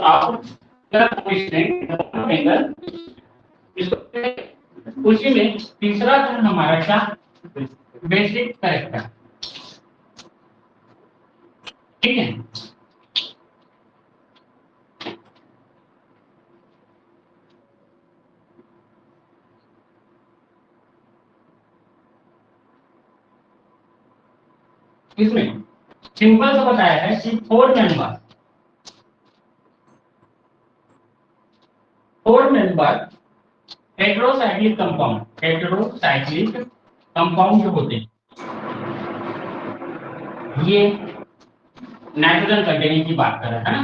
Of angle, उसी में तीसरा टर्म हमारा क्या, बेसिक कैरेक्टर। ठीक है, इसमें सिंपल सा बताया है कि फोर मेंबर हेटेरोसाइक्लिक कंपाउंड जो होते हैं, ये नाइट्रोजन कंटेनिंग की बात कर रहे हैं ना,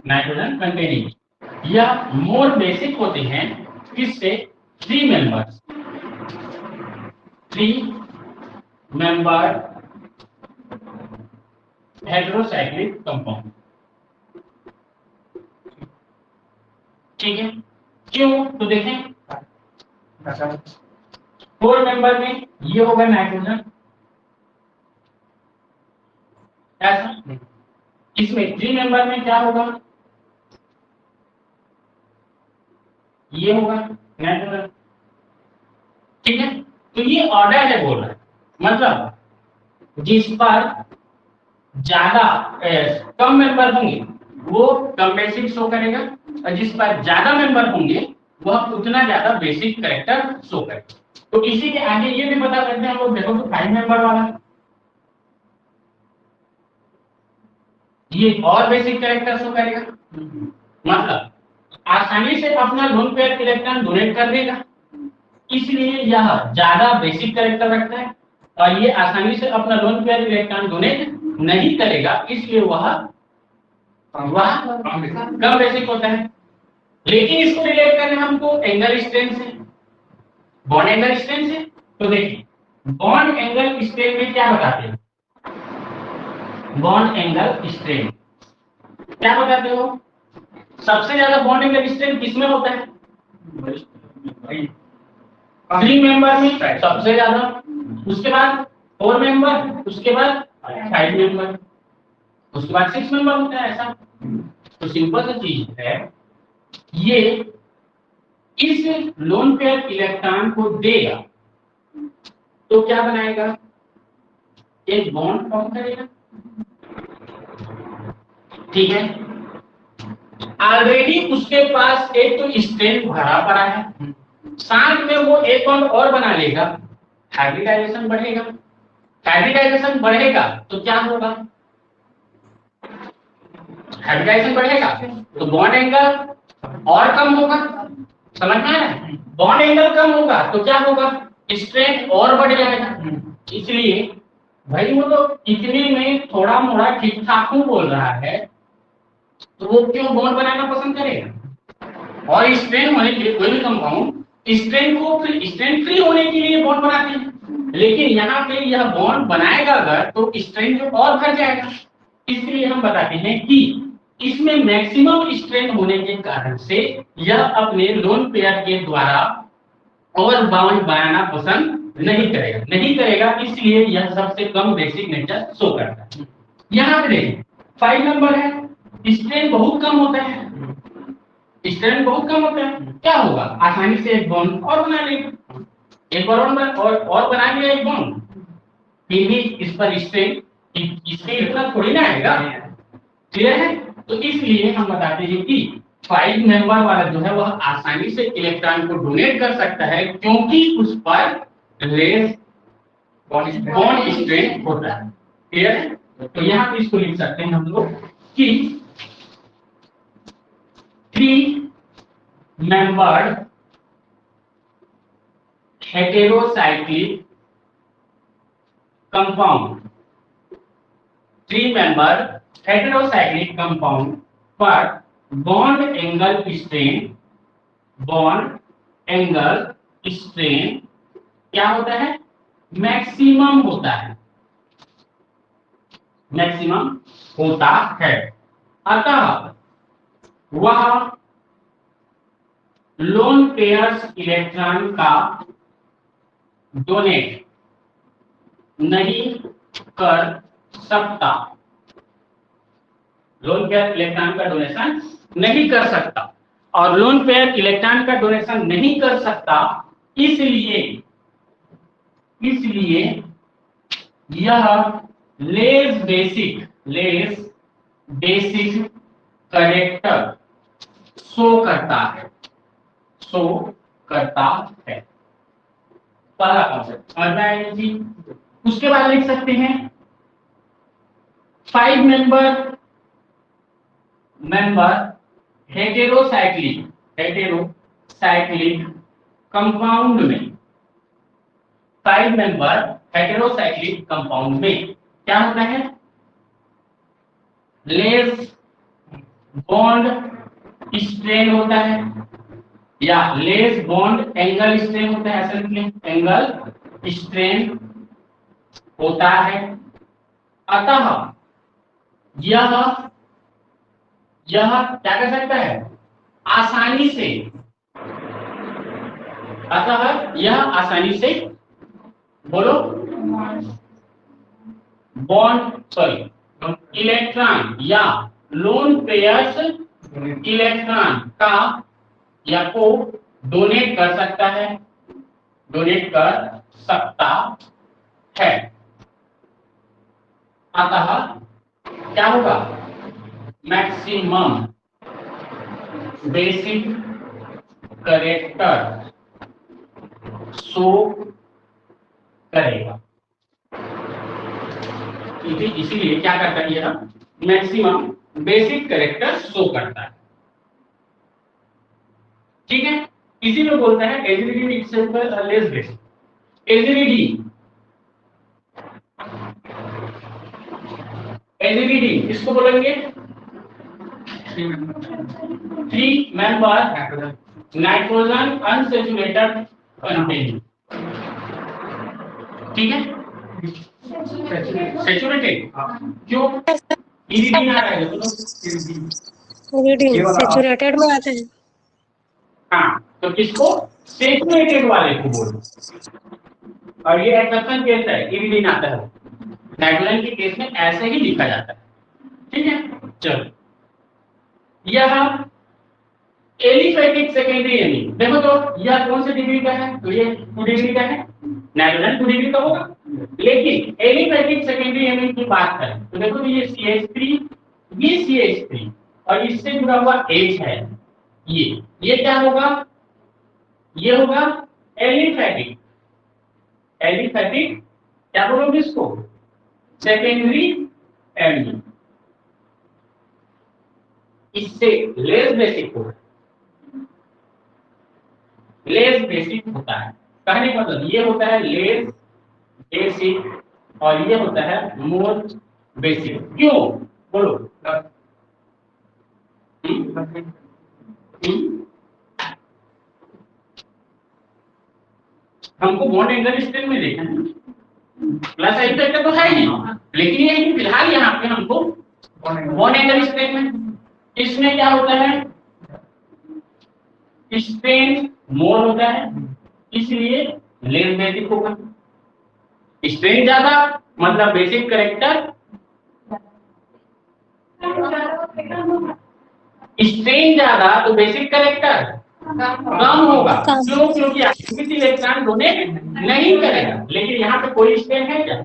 नाइट्रोजन कंटेनिंग, या मोर बेसिक होते हैं किससे, थ्री मेंबर हेटेरोसाइक्लिक कंपाउंड। ठीक है, क्यों, तो देखें फोर मेंबर में ये होगा नाइट्रोजन ऐसा, इसमें थ्री मेंबर में क्या होगा, ये होगा नाइट्रोजन। ठीक है, तो ये ऑर्डर है बोल रहा है, मतलब जिस पर ज्यादा कम मेंबर होंगे वो कम बेसिक शो करेगा, और जिस पर ज्यादा मेंबर होंगे वह उतना ज्यादा बेसिक कैरेक्टर शो करेगा। तो इसी के आगे ये भी बता सकते हैं हम लोग, देखो तो फाइव मेंबर वाला ये और बेसिक कैरेक्टर शो करेगा, मतलब आसानी से अपना लोन पेयर इलेक्ट्रॉन डोनेट कर देगा, इसलिए यह ज्यादा बेसिक कैरेक्टर रखता है, और ये आसानी से अपना लोन पेयर इलेक्ट्रॉन डोनेट नहीं करेगा, इसलिए वह कम बेसिक होता है। लेकिन इसको रिलेट करना हमको एंगल स्ट्रेंथ से, बॉन्ड एंगल स्ट्रेंथ से। तो देखिए बॉन्ड एंगल स्ट्रेंथ में क्या बताते हैं, बॉन्ड एंगल स्ट्रेंथ क्या बताते हो, सबसे ज्यादा बॉन्ड एंगल स्ट्रेंथ किसमें होता है, थ्री मेंबर में सबसे ज्यादा, उसके बाद फोर मेंबर, उसके बाद फाइव मेंबर, उसके बाद सिक्स मेंबर होता है ऐसा। तो सिंपल सा चीज है, ये इस लोन पेयर इलेक्ट्रॉन को देगा तो क्या बनाएगा, एक बॉन्ड फॉर्म करेगा। ठीक है, ऑलरेडी उसके पास एक तो स्ट्रेंथ भरा पड़ा है, साथ में वो एक बॉन्ड और बना लेगा, हाइब्रिडाइजेशन बढ़ेगा। हाइब्रिडाइजेशन बढ़ेगा तो क्या होगा, हाइब्रिडाइजेशन बढ़ेगा तो बॉन्ड एंगल और कम होगा, समझ में आया, बॉन्ड एंगल कम होगा तो क्या होगा, स्ट्रेंथ और बढ़ जाएगा। इसलिए भाई वो तो इतने में थोड़ा मोड़ा ठीक ठाक हूं बोल रहा है, तो वो क्यों बॉन्ड बनाना पसंद करेगा। और स्ट्रेंथ होने के लिए कोई भी कंपाउंड स्ट्रेंथ फ्री होने के लिए बॉन्ड बनाते हैं, लेकिन यहाँ पे यह बॉन्ड बनाएगा अगर तो स्ट्रेंथ जो और बढ़ जाएगा। इसलिए हम बताते हैं कि इसमें मैक्सिमम स्ट्रेंथ होने के कारण से यह अपने लोन पेयर के द्वारा और बॉन्ड बनाना पसंद नहीं करेगा, इसलिए यह सबसे कम बेसिक नेचर शो करता है। यहाँ पे देखिए फाइव नंबर है, स्ट्रेंथ बहुत कम होता है, स्ट्रेंथ बहुत कम होता है, क्या होगा, आसानी से एक बॉन्ड और बना लेगा, एक बॉन्ड और बना लिया एक बॉन्ड, फिर भी इस पर स्ट्रेंथ इसके इतना थोड़ी ना आएगा, क्लियर है। तो इसलिए हम बताते हैं कि फाइव मेंबर वाला जो है वह आसानी से इलेक्ट्रॉन को डोनेट कर सकता है, क्योंकि उस पर लेस बॉन्ड स्ट्रेंथ होता है, क्लियर है। तो यहाँ पे इसको लिख सकते हैं हम लोग कि three membered heterocyclic compound, three member heterocyclic compound पर बॉन्ड एंगल स्ट्रेन क्या होता है, मैक्सिमम होता है, मैक्सिमम होता है। अतः वह लोन पेयर्स इलेक्ट्रॉन का डोनेट नहीं कर सकता, लोन पेयर इलेक्ट्रॉन का डोनेशन नहीं कर सकता और लोन पेयर इलेक्ट्रॉन का डोनेशन नहीं कर सकता, इसलिए यह लेस बेसिक करेक्टर शो करता है। पहला कॉन्सेप्ट समझ में आएगा जी। उसके बाद लिख सकते हैं 5 मेंबर हेटेरोसाइक्लिक कंपाउंड में, 5 मेंबर हेटेरोसाइक्लिक कंपाउंड में क्या होता है, लेस बॉन्ड स्ट्रेन होता है या लेस बॉन्ड एंगल स्ट्रेन होता है, असल में एंगल स्ट्रेन होता है। अतः यह क्या कर सकता है, आसानी से, अतः यह आसानी से बोलो इलेक्ट्रॉन या लोन पेयर्स इलेक्ट्रॉन का या को डोनेट कर सकता है अतः क्या होगा, मैक्सिमम बेसिक करेक्टर शो करेगा। इसीलिए क्या करता है, यह मैक्सिमम बेसिक करेक्टर शो करता है। ठीक है, इसी में बोलता है agility itself less basic. Agility इसको बोलेंगे 3 मेंबर नाइट्रोजन अनसैचुरेटेड कंटेंट। ठीक है, सैचुरेटेड क्यों, इरिडिन आ रहा है, इरिडिन सैचुरेटेड में आता है। हाँ, तो किसको, सैचुरेटेड वाले को बोलो। और ये एक्सेप्शन केस है, इरिडिन आता है, नाइट्रोजन के केस में ऐसे ही लिखा जाता है। ठीक है, चलो यह एलिफैटिक सेकेंडरी एमिन, देखो तो यह कौन से डिग्री का है, तो ये 2 डिग्री का है, नाइट्रोजन 2 डिग्री का होगा। लेकिन एलिफैटिक सेकेंडरी एमिन की बात करें तो देखो ये CH3, ये CH3 और इससे जुड़ा हुआ H है, ये क्या होगा, ये होगा एलिफैटिक क्या बोलोगे इसको, सेकेंडरी एमिन। इससे लेस बेसिक होगा, लेस बेसिक होता है, कहने का मतलब ये होता है लेस बेसिक और ये होता है मोर बेसिक। क्यों बोलो, हमको बॉन्ड एंगल स्ट्रेन में देखना है, प्लस साइड फैक्टर तो है ही, लेकिन ये कि फिलहाल यहाँ पे हमको बॉन्ड एंगल स्ट्रेन में, इसमें क्या होता है, स्ट्रेन मोर होता है, इसलिए लेस बेसिक होगा। स्ट्रेन ज्यादा मतलब बेसिक करेक्टर, स्ट्रेन ज्यादा तो बेसिक करेक्टर कम होगा। क्यों, क्योंकि किसी इलेक्ट्रॉन डोनेट नहीं करेगा। लेकिन यहाँ पे कोई स्ट्रेन है क्या,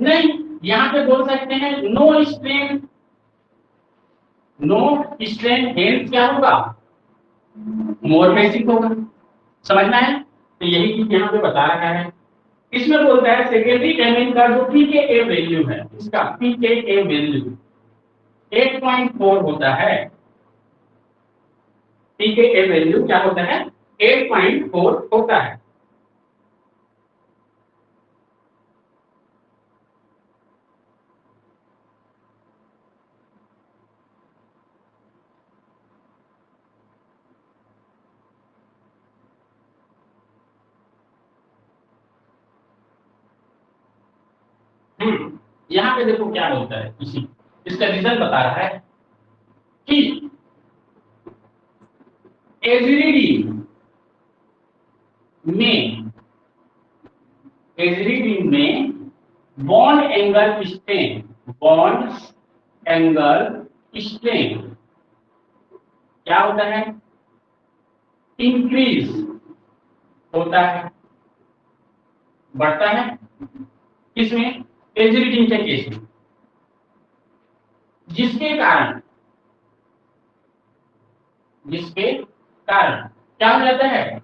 नहीं, यहाँ पे बोल सकते हैं नो स्ट्रेन हेल्थ क्या होगा, मोर बेसिक होगा। समझना है, तो यही चीज यहाँ पे बता रखा है। इसमें बोलता है सेकेंडरी एमिन का जो pKa वैल्यू है, इसका pKa वैल्यू 8.4 होता है। pKa वैल्यू क्या होता है, 8.4 होता है। यहाँ पे देखो क्या बोलता है, इसका रिजल्ट बता रहा है कि एजिलिडी में बॉन्ड एंगल स्ट्रेन क्या होता है? इंक्रीज होता है, बढ़ता है। किसमें? एज रीडिंग के केस में, जिसके कारण क्या हो जाता है?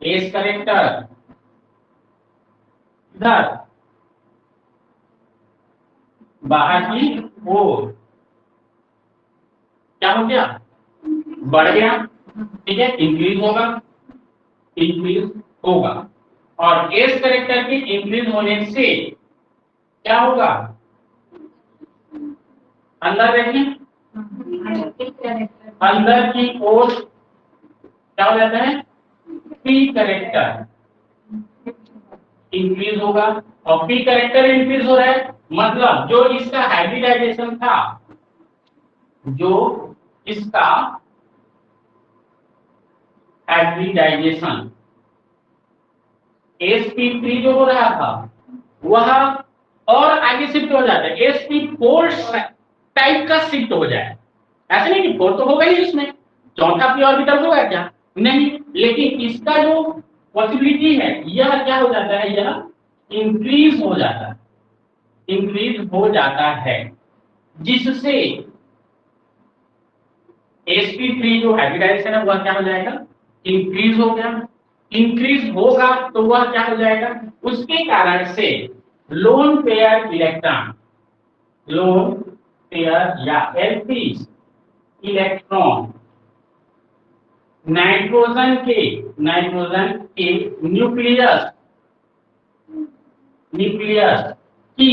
एज करेक्टर इधर बाहर की ओर क्या हो गया? बढ़ गया। ठीक है, इंक्रीज होगा। और एज करेक्टर के इंक्रीज होने से क्या होगा? अंदर देखिए, अंदर की ओर क्या हो जाता है? पी करेक्टर इंक्रीज होगा। और पी करेक्टर इंक्रीज हो रहा है, मतलब जो इसका हाइब्रिडाइजेशन था, जो इसका हाइब्रिडाइजेशन sp3 जो हो रहा था वह और आगे शिफ्ट हो जाता है, sp4 टाइप का शिफ्ट हो जाए। ऐसे नहीं कि 4 तो होगा ही इसमें, चौथा पी ऑर्बिटल होगा क्या? नहीं, लेकिन इसका जो पॉसिबिलिटी है यह क्या हो जाता है? यह इंक्रीज हो जाता है, जिससे sp3 जो हाइब्रिडाइजेशन है वह क्या हो जाएगा? इंक्रीज हो गया। इंक्रीज होगा तो वह क्या हो जाएगा? उसके कारण से लोन पेयर या एलपी इलेक्ट्रॉन नाइट्रोजन के न्यूक्लियस की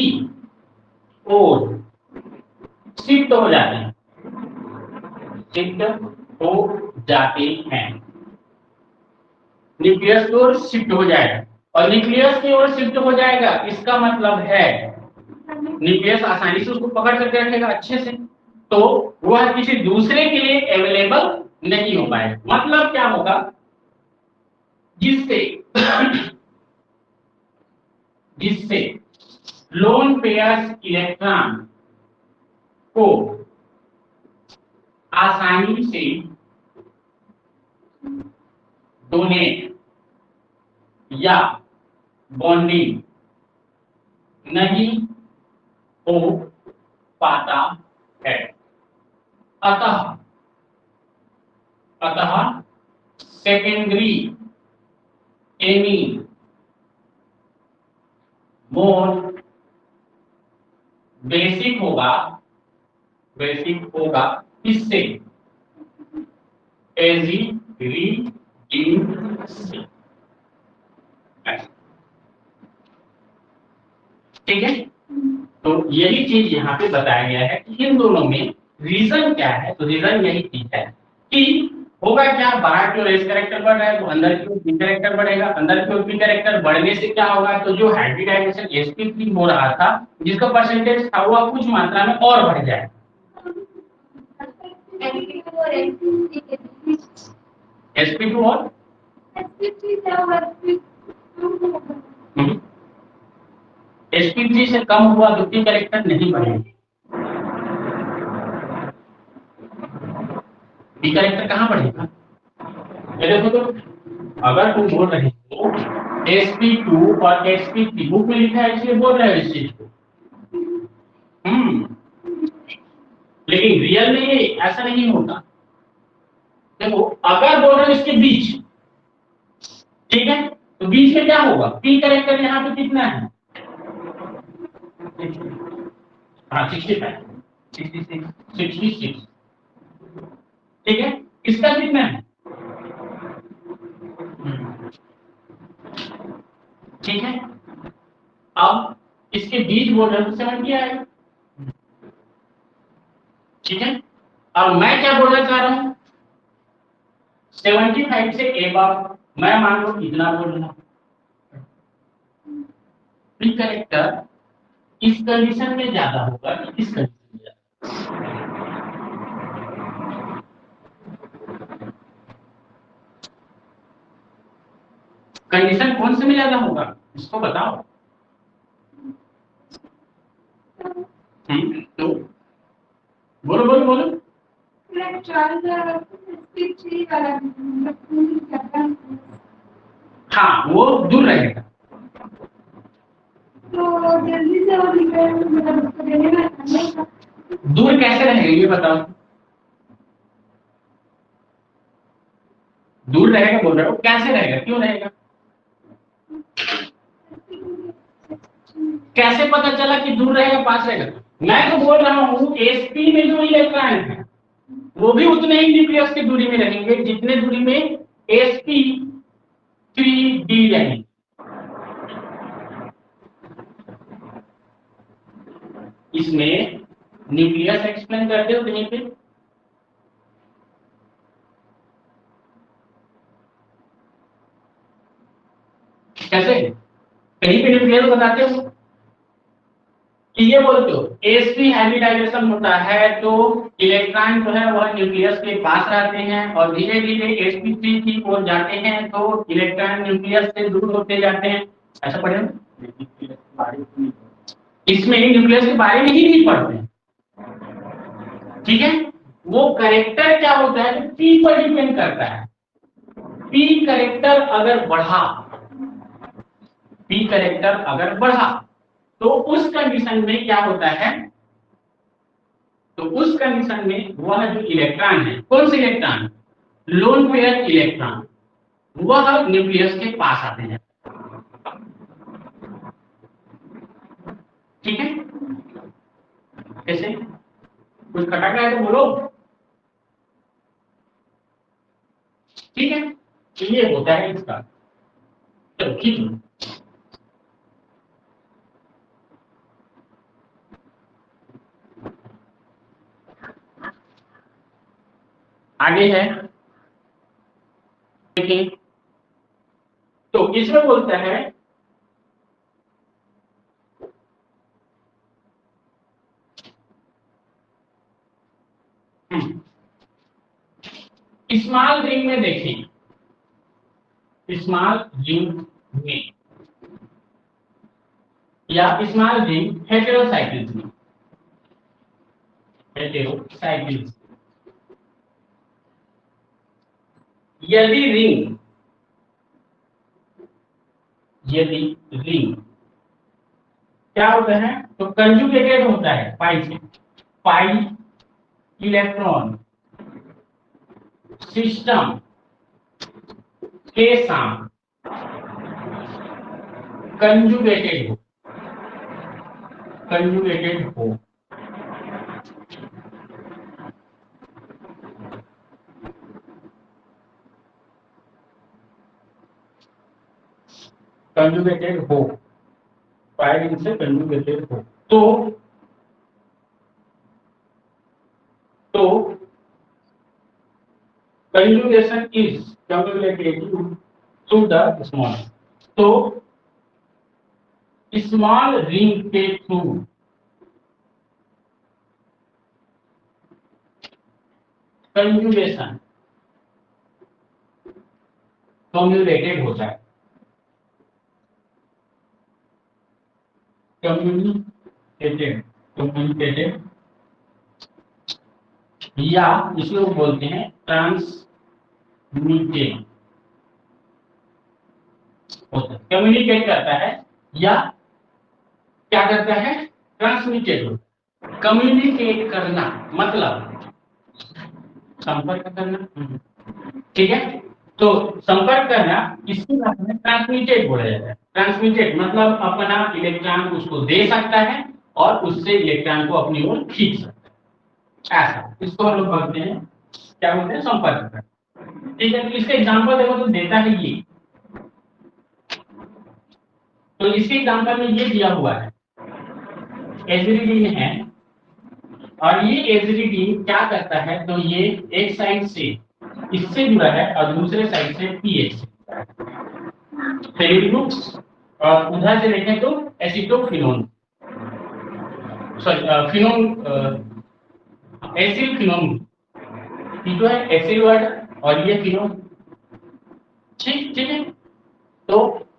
ओर शिफ्ट हो जाते हैं, न्यूक्लियस की ओर शिफ्ट हो जाएगा। और न्यूक्लियस की ओर शिफ्ट हो जाएगा इसका मतलब है न्यूक्लियस आसानी से उसको पकड़ करके रखेगा अच्छे से, तो वह किसी दूसरे के लिए अवेलेबल नहीं हो पाएगा। मतलब क्या होगा? जिससे लोन पेयर्स इलेक्ट्रॉन को आसानी से डोनेट या बॉन्डिंग नहीं हो पाता है। अतः सेकेंडरी एनी मोर बेसिक होगा इससे एजी रीडिंग से। ठीक है, तो यही चीज यहाँ पे बताया गया है कि इन दोनों में रीजन क्या है। तो रीजन यही चीज है कि होगा क्या, बाहर की ओर एस कैरेक्टर बढ़ रहा है तो अंदर की ओर बी कैरेक्टर बढ़ेगा, अंदर की ओर बी कैरेक्टर बढ़ने से क्या होगा? तो जो हाइब्रिडाइजेशन sp3 हो रहा था जिसका परसेंटेज था वह कुछ मात्रा में और बढ़ जाएगा। sp2 और sp3 से कम हुआ तो पी कैरेक्टर नहीं बढ़ेगा। पी कैरेक्टर कहाँ बढ़ेगा? ये देखो, तो अगर तुम बोल रहे हो sp2 और sp3 बुक में लिखा है इसलिए बोल रहे हो इस चीज को, लेकिन रियल में ये ऐसा नहीं होता। देखो, अगर बोल रहे हो इसके बीच, ठीक है, तो बीच में क्या होगा? पी कैरेक्टर यहाँ पे कितना है? हाँ 65, 66। ठीक है, इसका कितना है? ठीक है, अब इसके बीच बोल रहे हो तो 70 आएगा। ठीक है, अब मैं क्या बोलना चाह रहा हूं? 75 से एबव मैं मान लो कितना बोल रहा हूं? पी कैरेक्टर इस कंडीशन में ज्यादा होगा कि इस कंडीशन में ज्यादा? कंडीशन कौन से में ज्यादा होगा इसको बताओ। तो बोलो बोलो बोलो। हाँ वो दूर रहेगा। तो जल्दी से वो मतलब उसको देने में दूर कैसे रहेगा ये बताओ। दूर रहेगा बोल रहे हो, कैसे रहेगा, क्यों रहेगा? कैसे पता चला कि दूर रहेगा पास रहेगा? मैं तो बोल रहा हूँ एसपी में जो इलेक्ट्रॉन है वो भी उतने ही न्यूक्लियस की दूरी में रहेंगे जितने दूरी में एसपी 3d रहेंगे। इसमें न्यूक्लियस एक्सप्लेन करते हो कहीं पे? कैसे कहीं पे न्यूक्लियस बताते हो कि ये बोलते हो sp हाइब्रिडाइजेशन होता है तो इलेक्ट्रॉन जो है वह न्यूक्लियस के पास रहते हैं और धीरे धीरे sp3 की ओर जाते हैं तो इलेक्ट्रॉन न्यूक्लियस से दूर होते जाते हैं। ऐसा पढ़े इसमें न्यूक्लियस के बारे में ही नहीं पढ़ते हैं, ठीक है। वो करेक्टर क्या होता है तो p पर डिपेंड करता है। p करेक्टर अगर बढ़ा, p करेक्टर अगर बढ़ा तो उस कंडीशन में क्या होता है, तो उस कंडीशन में वह जो इलेक्ट्रॉन है, कौन से इलेक्ट्रॉन, लोन पेयर इलेक्ट्रॉन, वह न्यूक्लियस के पास आते हैं, ठीक है। कैसे कुछ खटक रहा है तो बोलो, ठीक है। तो ये होता है इसका। चलो ठीक है, आगे है देखिए। तो इसमें बोलता है स्मॉल रिंग में, देखिए स्मॉल रिंग में या स्मॉल रिंग हेटेरोसाइक्लिक में, हेटेरोसाइक्लिक यदि रिंग क्या होता है तो कंजुगेटेड होता है पाई से, पाई इलेक्ट्रॉन सिस्टम के साथ कंजुगेटेड हो, कंजुगेटेड हो, कंजुगेटेड हो, पाई रिंग से कंजुगेटेड हो तो conjugation is cumulative to the small, तो स्मॉल रिंग के थ्रू कंजुगेशन कम्युलेटेड होता है, कम्युनिकेटेड या इसको बोलते हैं ट्रांसमिटेड होता है, कम्युनिकेट करता है या क्या करता है, ट्रांसमिटेड होता है। कम्युनिकेट करना मतलब संपर्क करना, ठीक है। तो संपर्क करना इसकी भाषा में ट्रांसमिटेड बोला जाता है। ट्रांसमिटेड मतलब अपना इलेक्ट्रॉन उसको दे सकता है और उससे इलेक्ट्रॉन को अपनी ओर खींच सकता है, ऐसा इसको हम लोग बोलते हैं, क्या बोलते हैं, संपर्क करना, ठीक है। तो इसका एग्जांपल देखो तो देता है ये, तो इसके एग्जांपल में ये दिया हुआ है एजिडिन है और ये एजिडिन क्या करता है तो ये एक साइड से इससे जुड़ा है और दूसरे साइड से पीएच से, और उधर से देखें तो एसिटोफिनोन, सॉरी फिनोन, एसिल फिनोन, ये जो है एसिल वर्ड और ये फिनोन, ठीक ठीक है। तो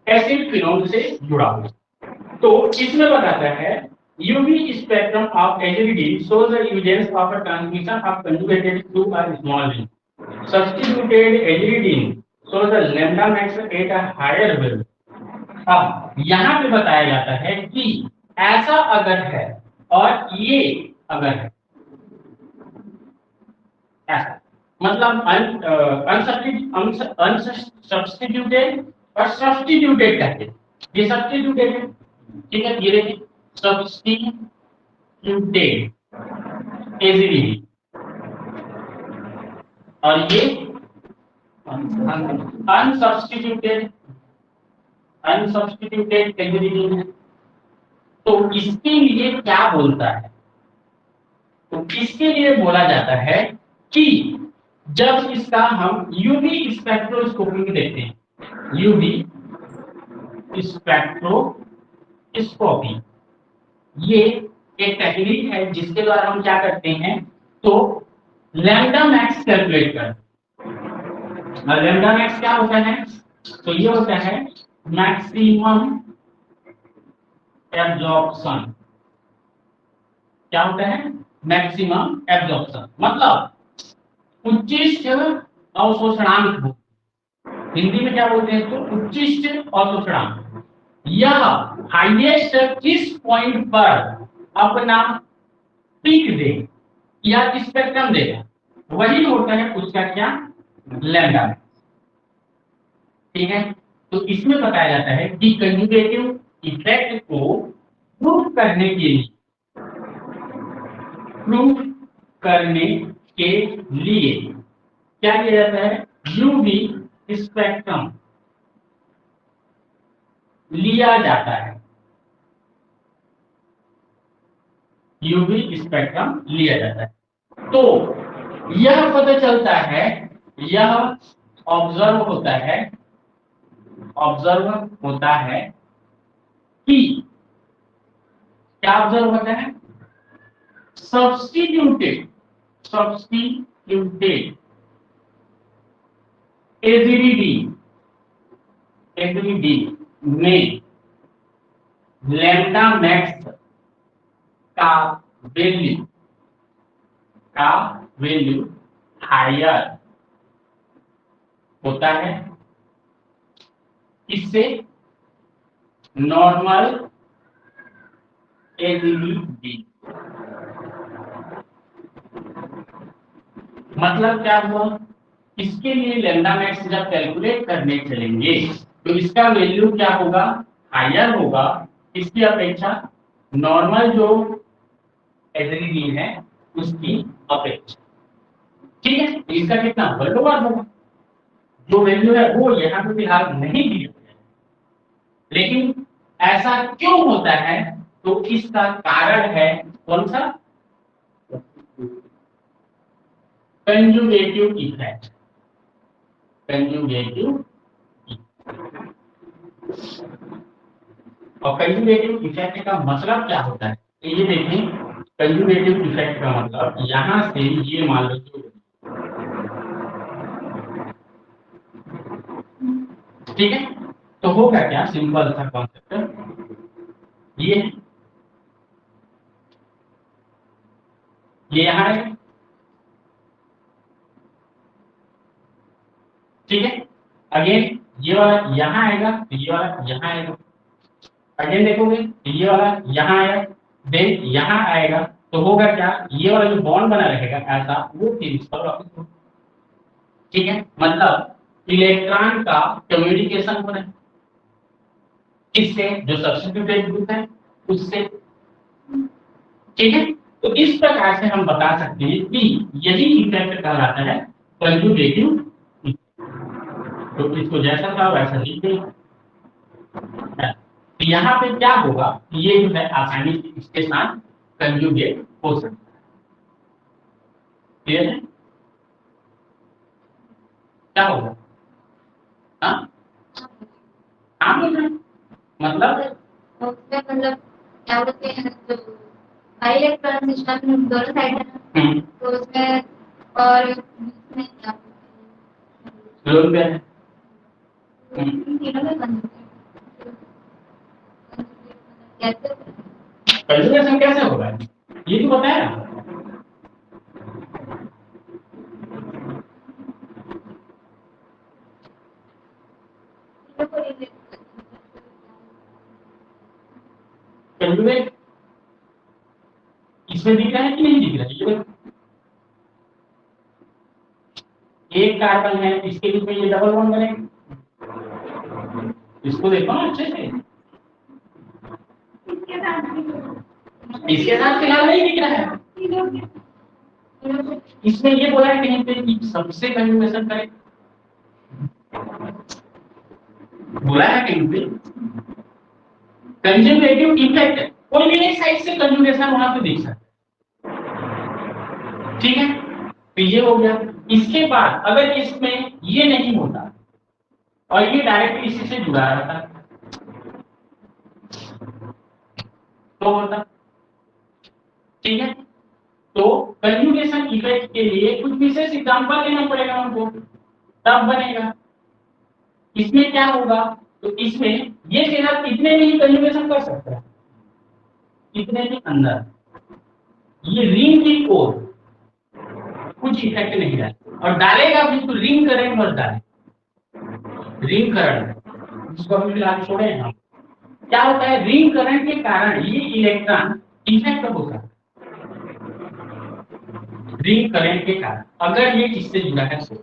एसिल फिनोन से जुड़ा हुआ, तो इसमें बताता है UV spectrum of LED shows the evidence of a transmission of conjugated through a small ring. Substituted LED shows the lambda max at a higher value. अब यहाँ पे बताया जाता है कि ऐसा अगर है और ये अगर है ऐसा मतलब अनसब्स्टिट्यूटेड और सब्स्टिट्यूटेड कहते हैं। ये सब्स्टिट्यूटेड है, ठीक है, ये देखिए सब्स्टिट्यूटेड एजीडी और ये अनसब्स्टिट्यूटेड अनसब्स्टिट्यूटेड एजीडी है। तो इसके लिए क्या बोलता है, तो इसके लिए बोला जाता है कि जब इसका हम यूवी स्पेक्ट्रोस्कोपी में देखते हैं, यूवी स्पेक्ट्रोस्कोपी ये एक टेक्निक है जिसके द्वारा हम क्या करते हैं, तो लैम्डा मैक्स कैलकुलेट करते हैं। लैम्डा मैक्स क्या होता है, तो ये होता है मैक्सिमम एब्जॉर्प्शन। क्या होता है, मैक्सिमम एब्जॉर्प्शन मतलब उच्चिष्ट अवशोषणांक। हिंदी में क्या बोलते हैं, तो उच्चिष्ट अवशोषणांक। यह हाईएस्ट किस पॉइंट पर अपना पीक दे या स्पेक्ट्रम देगा, वही होता है उसका क्या, लैम्डा। ठीक है, तो इसमें बताया जाता है कि कंजुगेटिव इफेक्ट को प्रूफ करने के लिए क्या किया जाता है, यूवी स्पेक्ट्रम लिया जाता है। यूवी स्पेक्ट्रम लिया जाता है तो यह पता चलता है, यह ऑब्जर्व होता है कि क्या ऑब्जर्व होता है, सब्स्टिट्यूटेड एजीडी में लैम्डा मैक्स का वैल्यू हायर होता है, इससे नॉर्मल एजीडी। मतलब क्या हुआ, इसके लिए लैम्डा मैक्स जब कैलकुलेट करने चलेंगे तो इसका वैल्यू क्या होगा, हायर होगा इसकी अपेक्षा, नॉर्मल जो एजीडी है उसकी अपेक्षा। ठीक है, इसका कितना वर्गमूल होगा, जो वैल्यू है वो यहाँ पे फिलहाल नहीं दी है, लेकिन ऐसा क्यों होता है, तो इसका कारण है कौन सा, कंजुगेटिव इफेक्ट। और कंजुगेटिव इफेक्ट का मतलब क्या होता है, तो ये देखिए कंजुगेटिव इफेक्ट का मतलब यहां से ये मान लो, ठीक है, तो होगा क्या, सिंपल सा कॉन्सेप्ट ये यहां है, ठीक है, अगेन ये वाला यहां आएगा, तो ये वाला यहां आएगा, अगेन देखोगे तो ये वाला यहां आएगा, देन यहां आएगा, तो होगा क्या, ये वाला जो बॉन्ड बना रहेगा ऐसा, वो प्रिंसिपल ऑफ, ठीक है, मतलब इलेक्ट्रॉन का कम्युनिकेशन हो रहा है किससे, जो सब्स्टिट्यूटेड ग्रुप है उससे। ठीक है, तो इस प्रकार से हम बता सकते हैं कि यही इफेक्ट कहलाता है कंजुगेटिव। तो इसको जैसा था वैसा लिख दें, तो यहाँ पे क्या होगा, ये जो है आसानी से इसके साथ कंजुगेट हो सकता है। क्लियर है, क्या होगा, हाँ मतलब मतलब क्या बोलते हैं, जो हाई इलेक्ट्रॉन सिस्टम दोनों साइड है ना, तो उसमें और इसमें क्या लोन पे है, तीनों में बन कैसे कंजुगेशन कैसे होगा ये तो बताया ना। कंजुगेट इसमें दिख रहा है कि नहीं दिख रहा है ये बताओ। एक कार्बन है, इसके बीच में ये डबल बॉन्ड बनेगा, इसको देखो ना अच्छे से। इसके साथ फिलहाल नहीं दिख रहा है। इसमें ये बोला है कहीं पे कि सबसे कंजुगेशन करें, बोला है कहीं पे कंजुगेटिव इफेक्ट, कोई भी एक साइड से कंजुगेशन वहां पे देख सकते, ठीक है। तो ये हो गया। इसके बाद अगर इसमें ये नहीं होता और ये डायरेक्ट इसी से जुड़ा रहता तो होता, ठीक है। तो कंजुगेशन इफेक्ट के लिए कुछ विशेष एग्जांपल लेना पड़ेगा हमको, तब बनेगा। इसमें क्या होगा, तो इसमें ये सिर्फ इतने में ही कंजुगेशन कर सकता है, इतने के अंदर ये रिंग की ओर कुछ इफेक्ट नहीं डाले, और डालेगा भी तो रिंग करंट मत डाले, रिंग करंट जिसको हम फिलहाल छोड़े हैं। क्या होता है, रिंग करंट के कारण ये इलेक्ट्रॉन इफेक्ट होता है, रिंग करंट के कारण, अगर ये किससे जुड़ा है तो,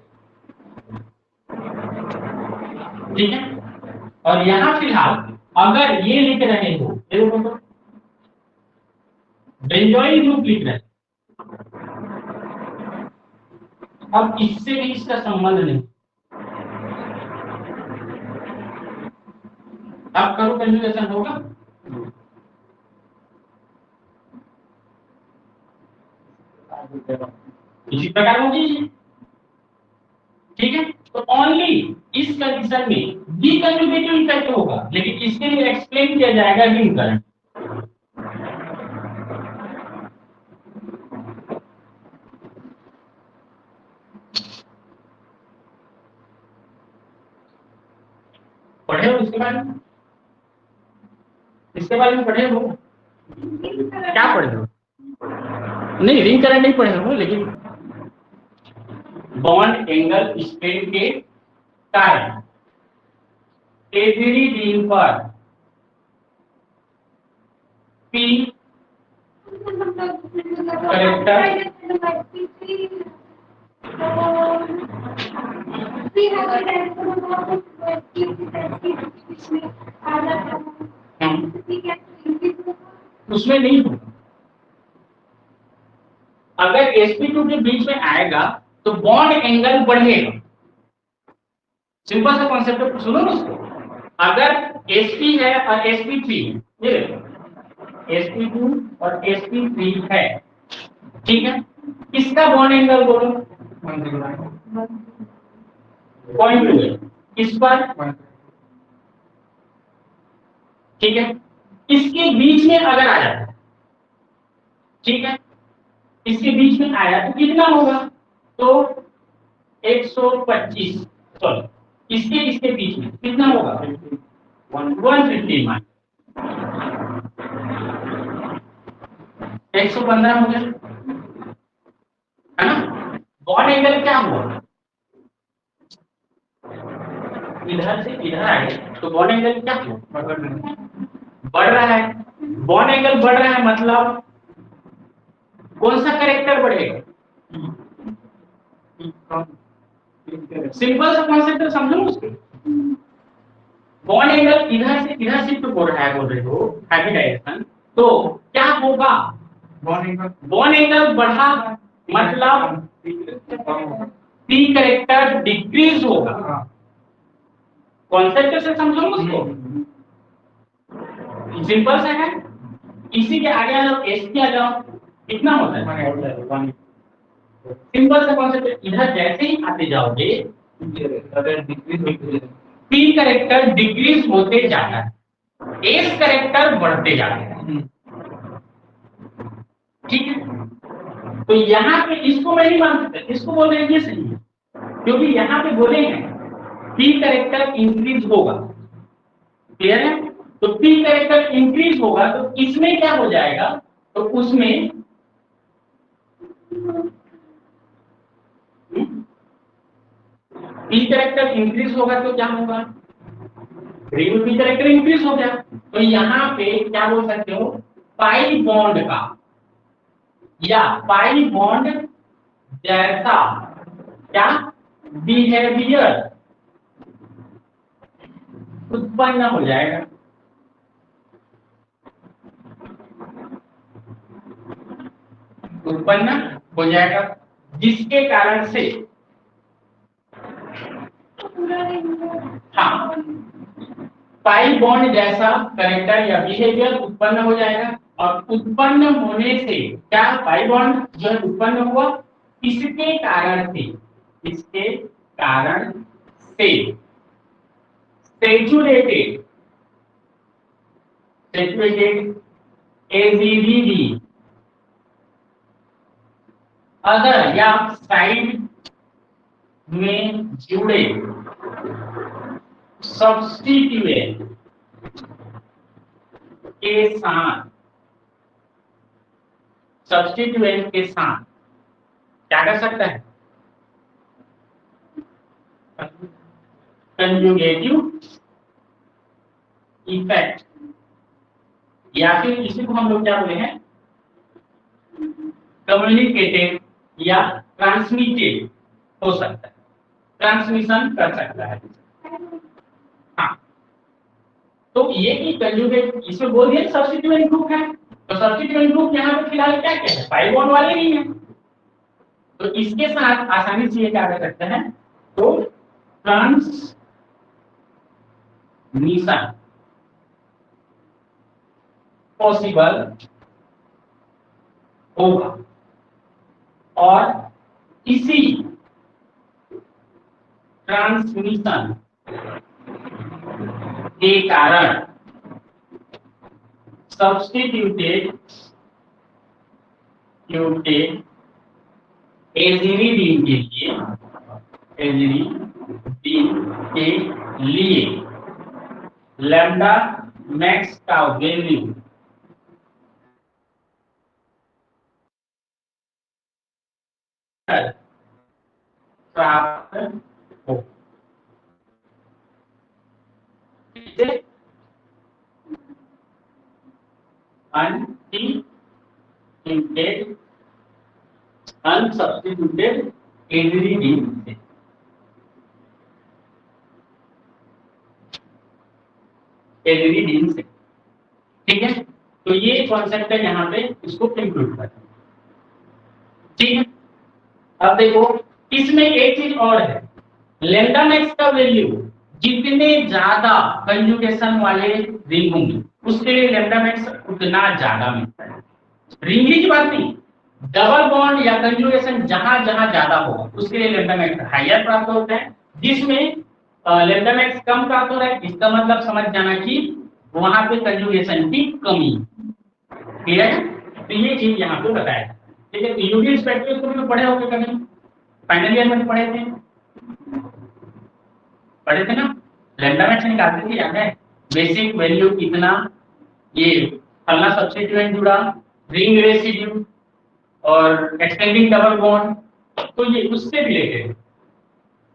ठीक है। और यहां फिलहाल अगर ये लिख रहे हो देखो बेंजोइल ग्रुप लिख रहे हैं, अब इससे भी इसका संबंध नहीं, अब करो कंजुगेशन होगा, इसी प्रकार होगी, ठीक है। तो ओनली इस कंडीशन में डी कंजुगेटिव इफेक्ट होगा, लेकिन इसके लिए एक्सप्लेन किया जाएगा रिंग करंट। पढ़े हो इसके बारे में, इसके बारे में पढ़े हो, क्या पढ़े हो? नहीं रिंग करंट नहीं पढ़े हो, लेकिन बॉन्ड एंगल स्ट्रेन के कारण एवरी रिंग पर पी करेक्टर उसमें नहीं होगा। अगर sp2 के बीच में आएगा तो बॉन्ड एंगल बढ़ेगा, सिंपल सा कॉन्सेप्ट है, सुनो ना उसको। अगर sp है और sp3 ये sp2 और sp3 है, ठीक है, इसका बॉन्ड एंगल बोलो 0.2, इस पर, ठीक है। इसके बीच में अगर आ जाता है, ठीक है, इसके बीच में आया तो कितना होगा, तो 125, सॉरी इसके बीच में कितना होगा 150 मान 115 हो गया, है ना। बॉन्ड एंगल क्या हुआ, इधर से इधर आए तो बॉन्ड एंगल क्या हुआ, बढ़ रहा है। बॉन्ड एंगल बढ़ रहा है मतलब कौन सा कैरेक्टर बढ़ेगा, सिंपल सा कॉन्सेप्ट समझो उसके। बॉन्ड एंगल इधर से इधर शिफ्ट हो रहा है बोल रहे हो, हैवी डायरेक्शन, तो क्या होगा, बॉन्ड एंगल बढ़ा मतलब पी कैरेक्टर डिक्रीज होगा, कॉन्सेप्ट से समझो उसको, सिंपल सा है। इसी के आगे आ जाओ, एस पे आ जाओ, कितना होता है, सिंपल सा कॉन्सेप्ट। इधर जैसे ही आते जाओगे पी कैरेक्टर डिक्रीज होते जाता है, एस कैरेक्टर बढ़ते जाता है, ठीक है। तो यहाँ पे इसको मैं नहीं मान सकता, इसको बोल रहे हैं ये सही है, क्योंकि यहाँ पे बोले हैं पी कैरेक्टर इंक्रीज होगा, क्लियर है। तो पी कैरेक्टर इंक्रीज होगा तो इसमें क्या हो जाएगा, तो उसमें पी कैरेक्टर इंक्रीज होगा तो क्या होगा, रिंग पी कैरेक्टर इंक्रीज हो गया। तो यहाँ पे क्या बोल सकते हो, पाई बॉन्ड का या पाई बॉन्ड जैसा क्या बिहेवियर उत्पन्न हो जाएगा। उत्पन्न हो जाएगा जिसके कारण से हाँ पाई बॉन्ड जैसा कैरेक्टर या बिहेवियर उत्पन्न हो जाएगा। और उत्पन्न होने से क्या, पाई बॉन्ड जो है उत्पन्न हुआ, इसके कारण से, इसके कारण से सेचुरेटेड सेचुरेटेड एजीडीडी अदर या साइड में जुड़े सब्स्टिट्यूएंट के साथ, सब्स्टिट्यूएंट के साथ क्या कर सकता है, कंजुगेटिव इफेक्ट, या फिर इसी को हम लोग क्या बोले हैं, कम्युनिकेटेड या ट्रांसमिटेड हो सकता है, ट्रांसमिशन कर सकता है। हाँ तो ये कि कंजुगेट इसमें बोल दिया सब्स्टिट्यूएंट ग्रुप है, तो सब्स्टिट्यूएंट ग्रुप यहाँ पे फिलहाल क्या क्या है, पाई बॉन्ड वाले नहीं है, तो इसके साथ आसानी से ये क्या कर सकते हैं, तो ट्रांसमिशन पॉसिबल होगा। और इसी ट्रांसमिशन के कारण सब्स्टिट्यूटेड एजिनिडीन के लिए, एजिनिडीन के लिए लैम्डा मैक्स का वैल्यू प्राप्त हो। अनसब्स्टिट्यूटेड अनसब्स्टिट्यूटेड एजिनिडीन से, एजिनिडीन से, ठीक है। तो ये कॉन्सेप्ट है यहाँ पे, इसको इंक्लूड करते हैं, ठीक है। अब देखो इसमें एक चीज और है, लैम्डा मैक्स का वैल्यू जितने ज्यादा कंजुगेशन वाले रिंग होंगे उसके लिए लैम्डा मैक्स उतना ज्यादा मिलता है। रिंग की बात नहीं, डबल बॉन्ड या कंजुगेशन जहां जहां ज्यादा होगा उसके लिए लैम्डा मैक्स हायर प्राप्त होता है, जिसमें लैम्डा मैक्स कम प्राप्त हो रहा है इसका मतलब समझ जाना कि वहां पे कंजुगेशन की कमी, क्लियर है। तो ये चीज यहाँ पे बताया, ठीक है। यूवी स्पेक्ट्रोस्कोपी में पढ़े होंगे कभी, फाइनल ईयर में पढ़े थे, पढ़े थे ना, लैम्डा मैक्स निकालते थे, याद है, बेसिक वैल्यू कितना, ये फलना सब्स्टिट्यूएंट जुड़ा, रिंग रेसिड्यू और एक्सटेंडिंग डबल बॉन्ड, तो ये उससे रिलेटेड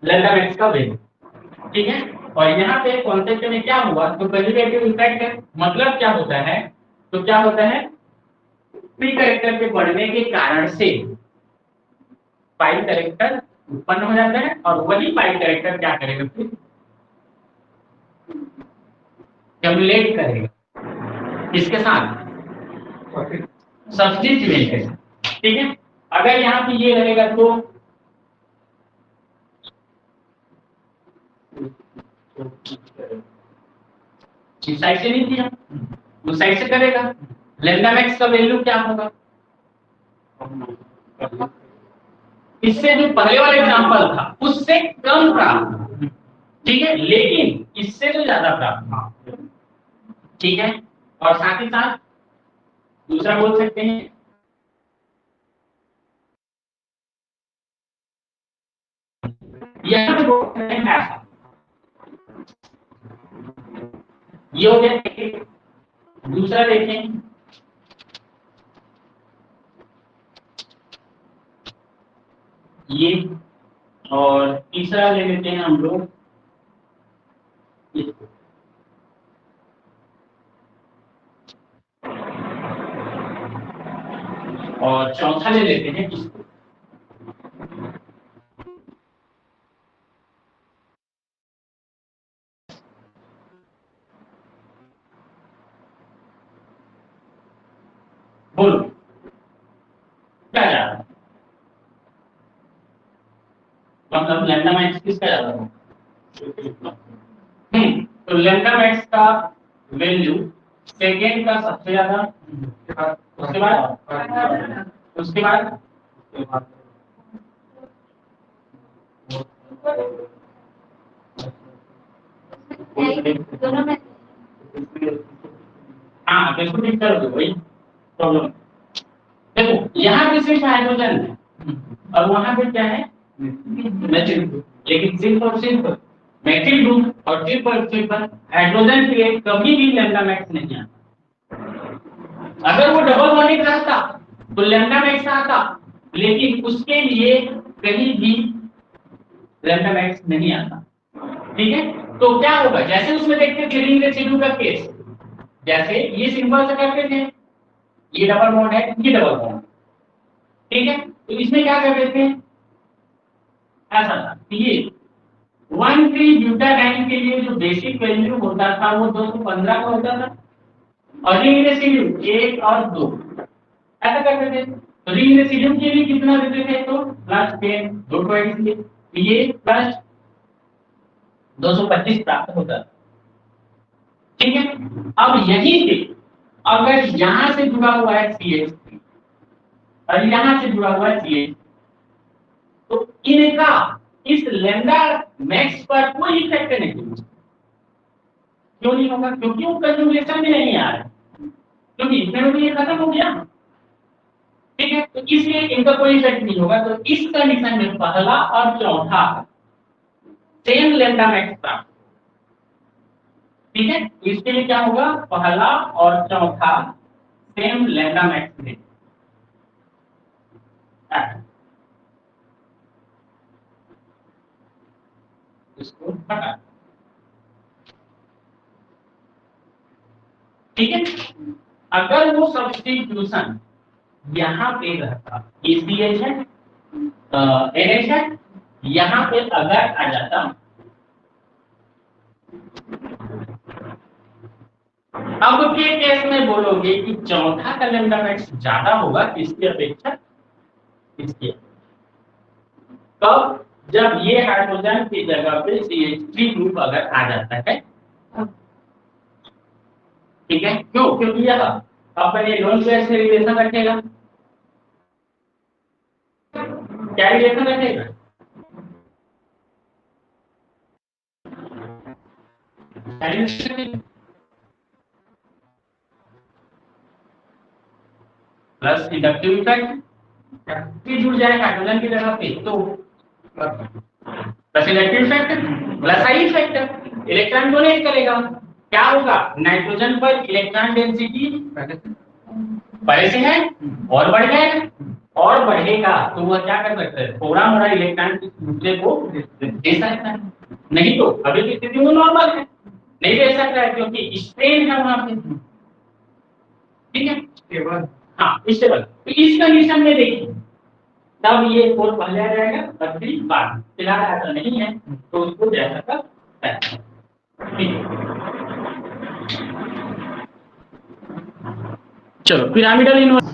लैम्डा मैक्स का वैल्यू, ठीक है। और यहाँ पे कॉन्सेप्ट में क्या हुआ, तो कंजुगेटिव इफेक्ट है, मतलब क्या होता है, तो क्या होता है, पी कैरेक्टर के बढ़ने के कारण से पाई कैरेक्टर उत्पन्न हो जाता है और वही पाई कैरेक्टर क्या करेगा, फिर कैमुलेट करेगा इसके साथ सब्स्टिट्यूएंट के साथ, ठीक है। अगर यहाँ पे ये रहेगा तो इस साइड से नहीं किया, उस साइड से करेगा, लैम्डा मैक्स का वैल्यू क्या होगा, इससे जो पहले वाला एग्जांपल था उससे कम प्राप्त, ठीक है, लेकिन इससे तो ज्यादा प्राप्त, ठीक है। और साथ ही साथ दूसरा बोल सकते हैं, यहाँ पे बोलते हैं ऐसा, ये हो गया एक। दूसरा देखें, ये, और तीसरा ले लेते हैं हम लोग इसको। और चौथा ले लेते हैं इसको। बोलो क्या जा रहा है, मतलब लैम्डा मैक्स किसका जा रहा है? तो लैम्डा मैक्स का वैल्यू सेकेंड का सबसे ज्यादा, उसके बाद दोनों में हाँ बिल्कुल ठीक करोगे, वही प्रॉब्लम। देखो यहाँ पे सिर्फ हाइड्रोजन है और वहां पे क्या है, मेथिल ग्रुप। लेकिन सिर्फ और सिर्फ मेथिल ग्रुप और ट्रिपल हाइड्रोजन के लिए कभी भी लैम्डा मैक्स नहीं आता। अगर वो डबल बॉन्डिंग रहता तो लैम्डा मैक्स आता, लेकिन उसके लिए कहीं भी लैम्डा मैक्स नहीं आता। ठीक है, तो क्या होगा, जैसे उसमें देखते थे रिंग रेसिड्यू का केस, जैसे ये सिंपल से करते थे, ये डबल बॉन्ड है, ये डबल बॉन्ड, ठीक है, तो इसमें क्या करते थे, ऐसा था ये 1,3 ब्यूटाडाइन के लिए जो बेसिक वैल्यू होता था वो 215 का होता था, और रिंग रेसिड्यू 1 और 2 ऐसा करते थे। तो रिंग रेसिड्यू के लिए कितना देते थे, तो +10 220 के, तो ये प्लस 225 प्राप्त होता था। ठीक है, अब यहीं से अगर यहां से जुड़ा हुआ है CH3 और यहां से जुड़ा हुआ है CH, तो इनका इस लैम्डा मैक्स पर कोई इफेक्ट नहीं होगा। क्यों नहीं होगा, क्योंकि वो कंजुगेशन में नहीं आ रहा, क्योंकि इतने में तो ये खत्म हो गया। ठीक है, तो इसलिए इनका कोई इफेक्ट नहीं होगा। तो इस कंडीशन में पहला और चौथा सेम लैम्डा मैक्स प्राप्त। ठीक है, इसके लिए क्या होगा, पहला और चौथा सेम लैम्डा मैक्स है। इसको हटा, ठीक है। अगर वो सब्स्टिट्यूशन यहाँ पे रहता, ये CH है, NH है, यहाँ पे अगर आ जाता, अब के केस में बोलोगे कि चौथा का लैम्डा मैक्स ज्यादा होगा किसकी अपेक्षा, इसकी। कब, जब ये हाइड्रोजन की जगह पे CH3 ग्रुप अगर आ जाता है। ठीक है, क्यों, क्योंकि यह अपने लोन पेयर से रिलेशन रखेगा, क्या रिलेशन रखेगा, प्लस इंडक्टिव इफेक्ट जुड़ जाएगा हाइड्रोजन की जगह पे, तो plus electric effect plus I effect, electron donate करेगा, क्या होगा, नाइट्रोजन पर इलेक्ट्रॉन डेंसिटी पहले से है और बढ़ जाएगा, और बढ़ेगा तो वह क्या कर सकता है, थोड़ा मोड़ा इलेक्ट्रॉन दूसरे को दे सकता है, नहीं तो अभी की स्थिति में नॉर्मल है, नहीं दे सकता है क्योंकि स्ट्रेन है वहां पे। ठीक है, स्टेबल, हाँ स्टेबल। तो इस कंडीशन में देखिए, तब ये 4 पहले आ जाएगा और 3 बाद, फिलहाल ऐसा नहीं है तो उसको जैसा का तैसा। ठीक है, चलो पिरामिडल इन्वर्स,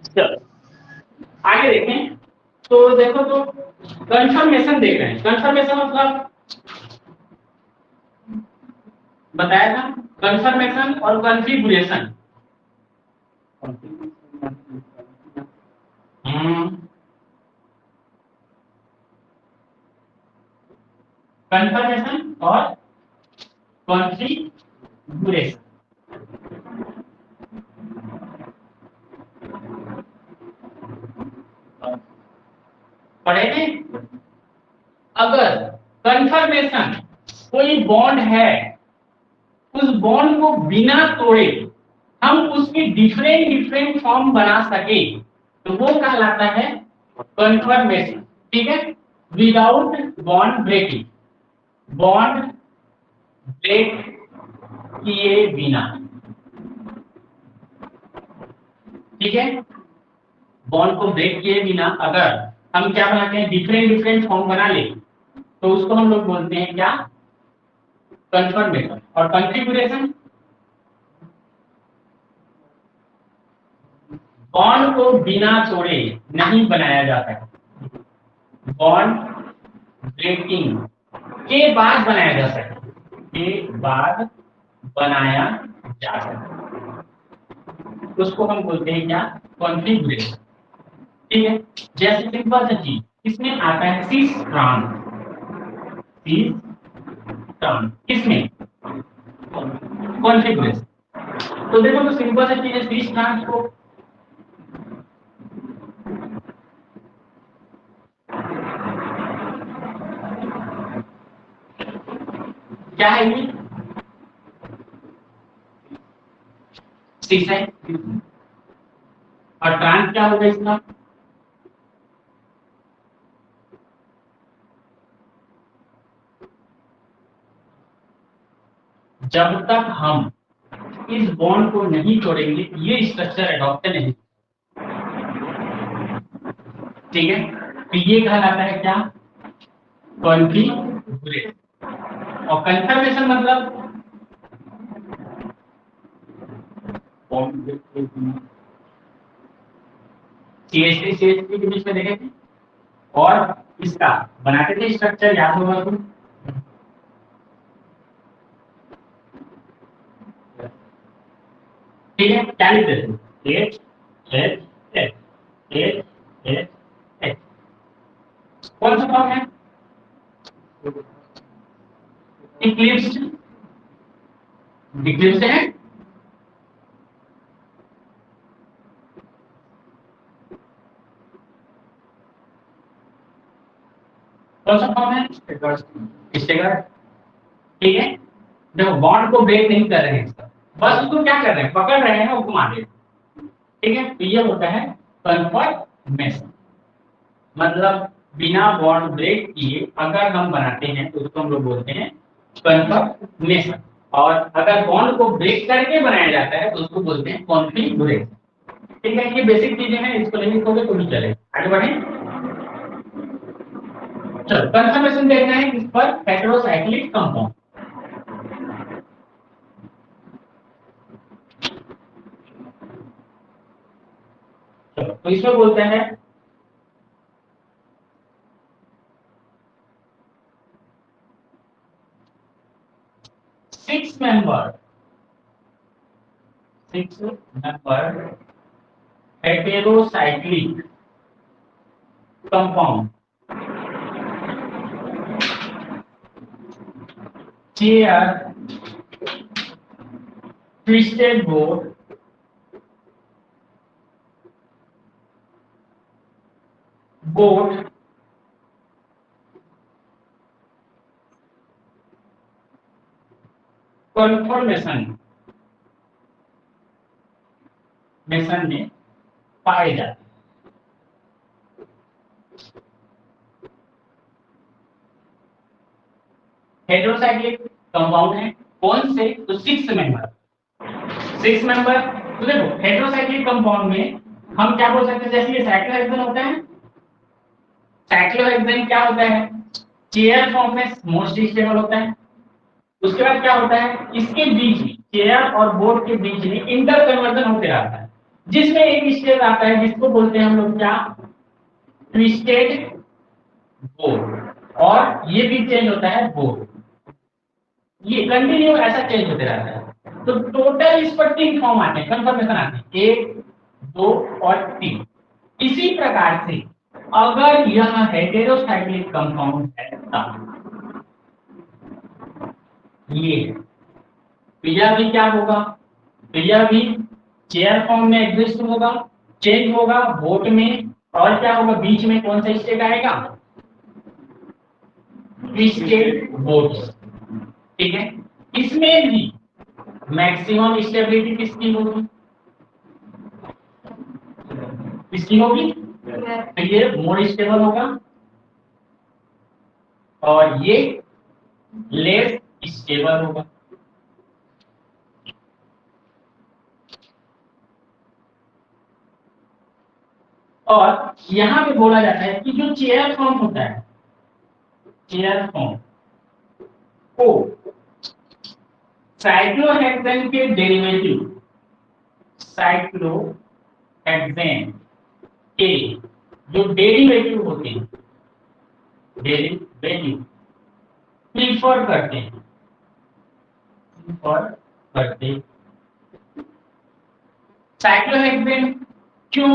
चलो आगे देखें। तो देखो, तो कंफर्मेशन देख रहे हैं, कंफर्मेशन मतलब बताया था, कंफर्मेशन और कॉन्फ़िगरेशन। कंफर्मेशन और कॉन्फ़िगरेशन पढ़े थे। अगर कंफर्मेशन कोई बॉन्ड है, उस बॉन्ड को बिना तोड़े हम उसकी डिफरेंट डिफरेंट फॉर्म बना सके तो वो कहलाता है कन्फर्मेशन। ठीक है, without bond breaking, bond break किए बिना। ठीक है, बॉन्ड को ब्रेक किए बिना अगर हम क्या बनाते हैं, डिफरेंट डिफरेंट फॉर्म बना ले तो उसको हम लोग बोलते हैं क्या, कन्फर्मेशन। और कॉन्फ़िगरेशन, बॉन्ड को बिना तोड़े नहीं बनाया जाता है, बॉन्ड ब्रेकिंग के बाद बनाया जा सकता है, के बाद बनाया जा सकता है, उसको हम बोलते हैं क्या, कॉन्फ़िगरेशन। ठीक है, जैसे सिंपल सा चीज इसमें आता है सिस ट्रांस, सिस ट्रांस किसमें, कॉन्फ़िगरेशन। तो देखो तो सिंपल सा चीज है, सिस ट्रांस को क्या है, ये सिस है और ट्रांस क्या होगा इसका, जब तक हम इस बॉन्ड को नहीं तोड़ेंगे ये स्ट्रक्चर एडॉप्ट नहीं। ठीक है, तो ये कहलाता है क्या, कॉन्फ़िगरेशन। और कंफर्मेशन मतलब CH3 CH3 के बीच में देखे थे और इसका बनाते थे स्ट्रक्चर, याद होगा तुम। ठीक है, क्या लिखते थे, H H H H H H। कौन सा फॉर्म है, इक्लिप्स, इक्लिप्स है। कौन सा फॉर्म है, स्टेगर्ड। ठीक है, देखो बॉन्ड को ब्रेक नहीं कर रहे हैं इसका, बस उसको क्या कर रहे हैं, पकड़ रहे हैं और घुमा रहे हैं। ठीक है, तो ये होता है कन्फर्मेशन, मतलब बिना बॉन्ड ब्रेक किए अगर हम बनाते हैं तो उसको हम लोग बोलते हैं कन्फर्मेशन। और अगर बॉन्ड को ब्रेक करके बनाया जाता है तो उसको बोलते हैं कॉन्फ़िगरेशन। ठीक है, ये बेसिक चीजें हैं, इसको नहीं लिखोगे तो भी चलेगा। आगे बढ़े, चलो कन्फर्मेशन देखना है किस पर, हेटेरोसाइक्लिक कंपाउंड। चलो तो इसमें बोलते हैं 6 member heterocyclic compound chair twisted board conformation में पाए जाते हैं। हेटेरोसाइक्लिक कंपाउंड है, कौन से, तो 6 मेंबर। तो देखो हेटेरोसाइक्लिक कंपाउंड में हम क्या बोल सकते हैं, जैसे ये साइक्लोहेक्सेन होता है, साइक्लोहेक्सेन क्या होता है, चेयर फॉर्म में मोस्ट स्टेबल होता है। उसके बाद क्या होता है, इसके बीच में चेयर और बोर्ड के बीच में इंटर कन्वर्जन होते रहता है, जिसमें एक स्टेज आता है जिसको बोलते हैं हम लोग क्या, ट्विस्टेड बोर्ड, और ये भी चेंज होता है बोर्ड, ये कंटिन्यू ऐसा चेंज होते रहता है। तो टोटल इस पर 3 फॉर्म आते हैं, कंफर्मेशन आते हैं, 1 2 और 3। इसी प्रकार से अगर यह हेटेरोसाइक्लिक कंपाउंड है तब ये, तो यह भी क्या होगा, तो यह भी चेयर फॉर्म में एग्जिस्ट होगा, चेंज होगा बोट में, और क्या होगा, बीच में कौन सा स्टेट आएगा, ट्विस्टेड बोट। ठीक है, इसमें भी मैक्सिमम स्टेबिलिटी किसकी होगी? किसकी होगी? तो ये मोर स्टेबल होगा और ये लेस स्टेबल होगा। और यहां पे बोला जाता है कि जो चेयर फॉर्म होता है, चेयर फॉर्म को साइक्लोहेक्सेन के डेरिवेटिव, साइक्लोहेक्सेन के जो डेरिवेटिव होते हैं, डेरिवेटिव प्रीफर करते हैं, प्रीफर करते। साइक्लोहेक्सेन क्यों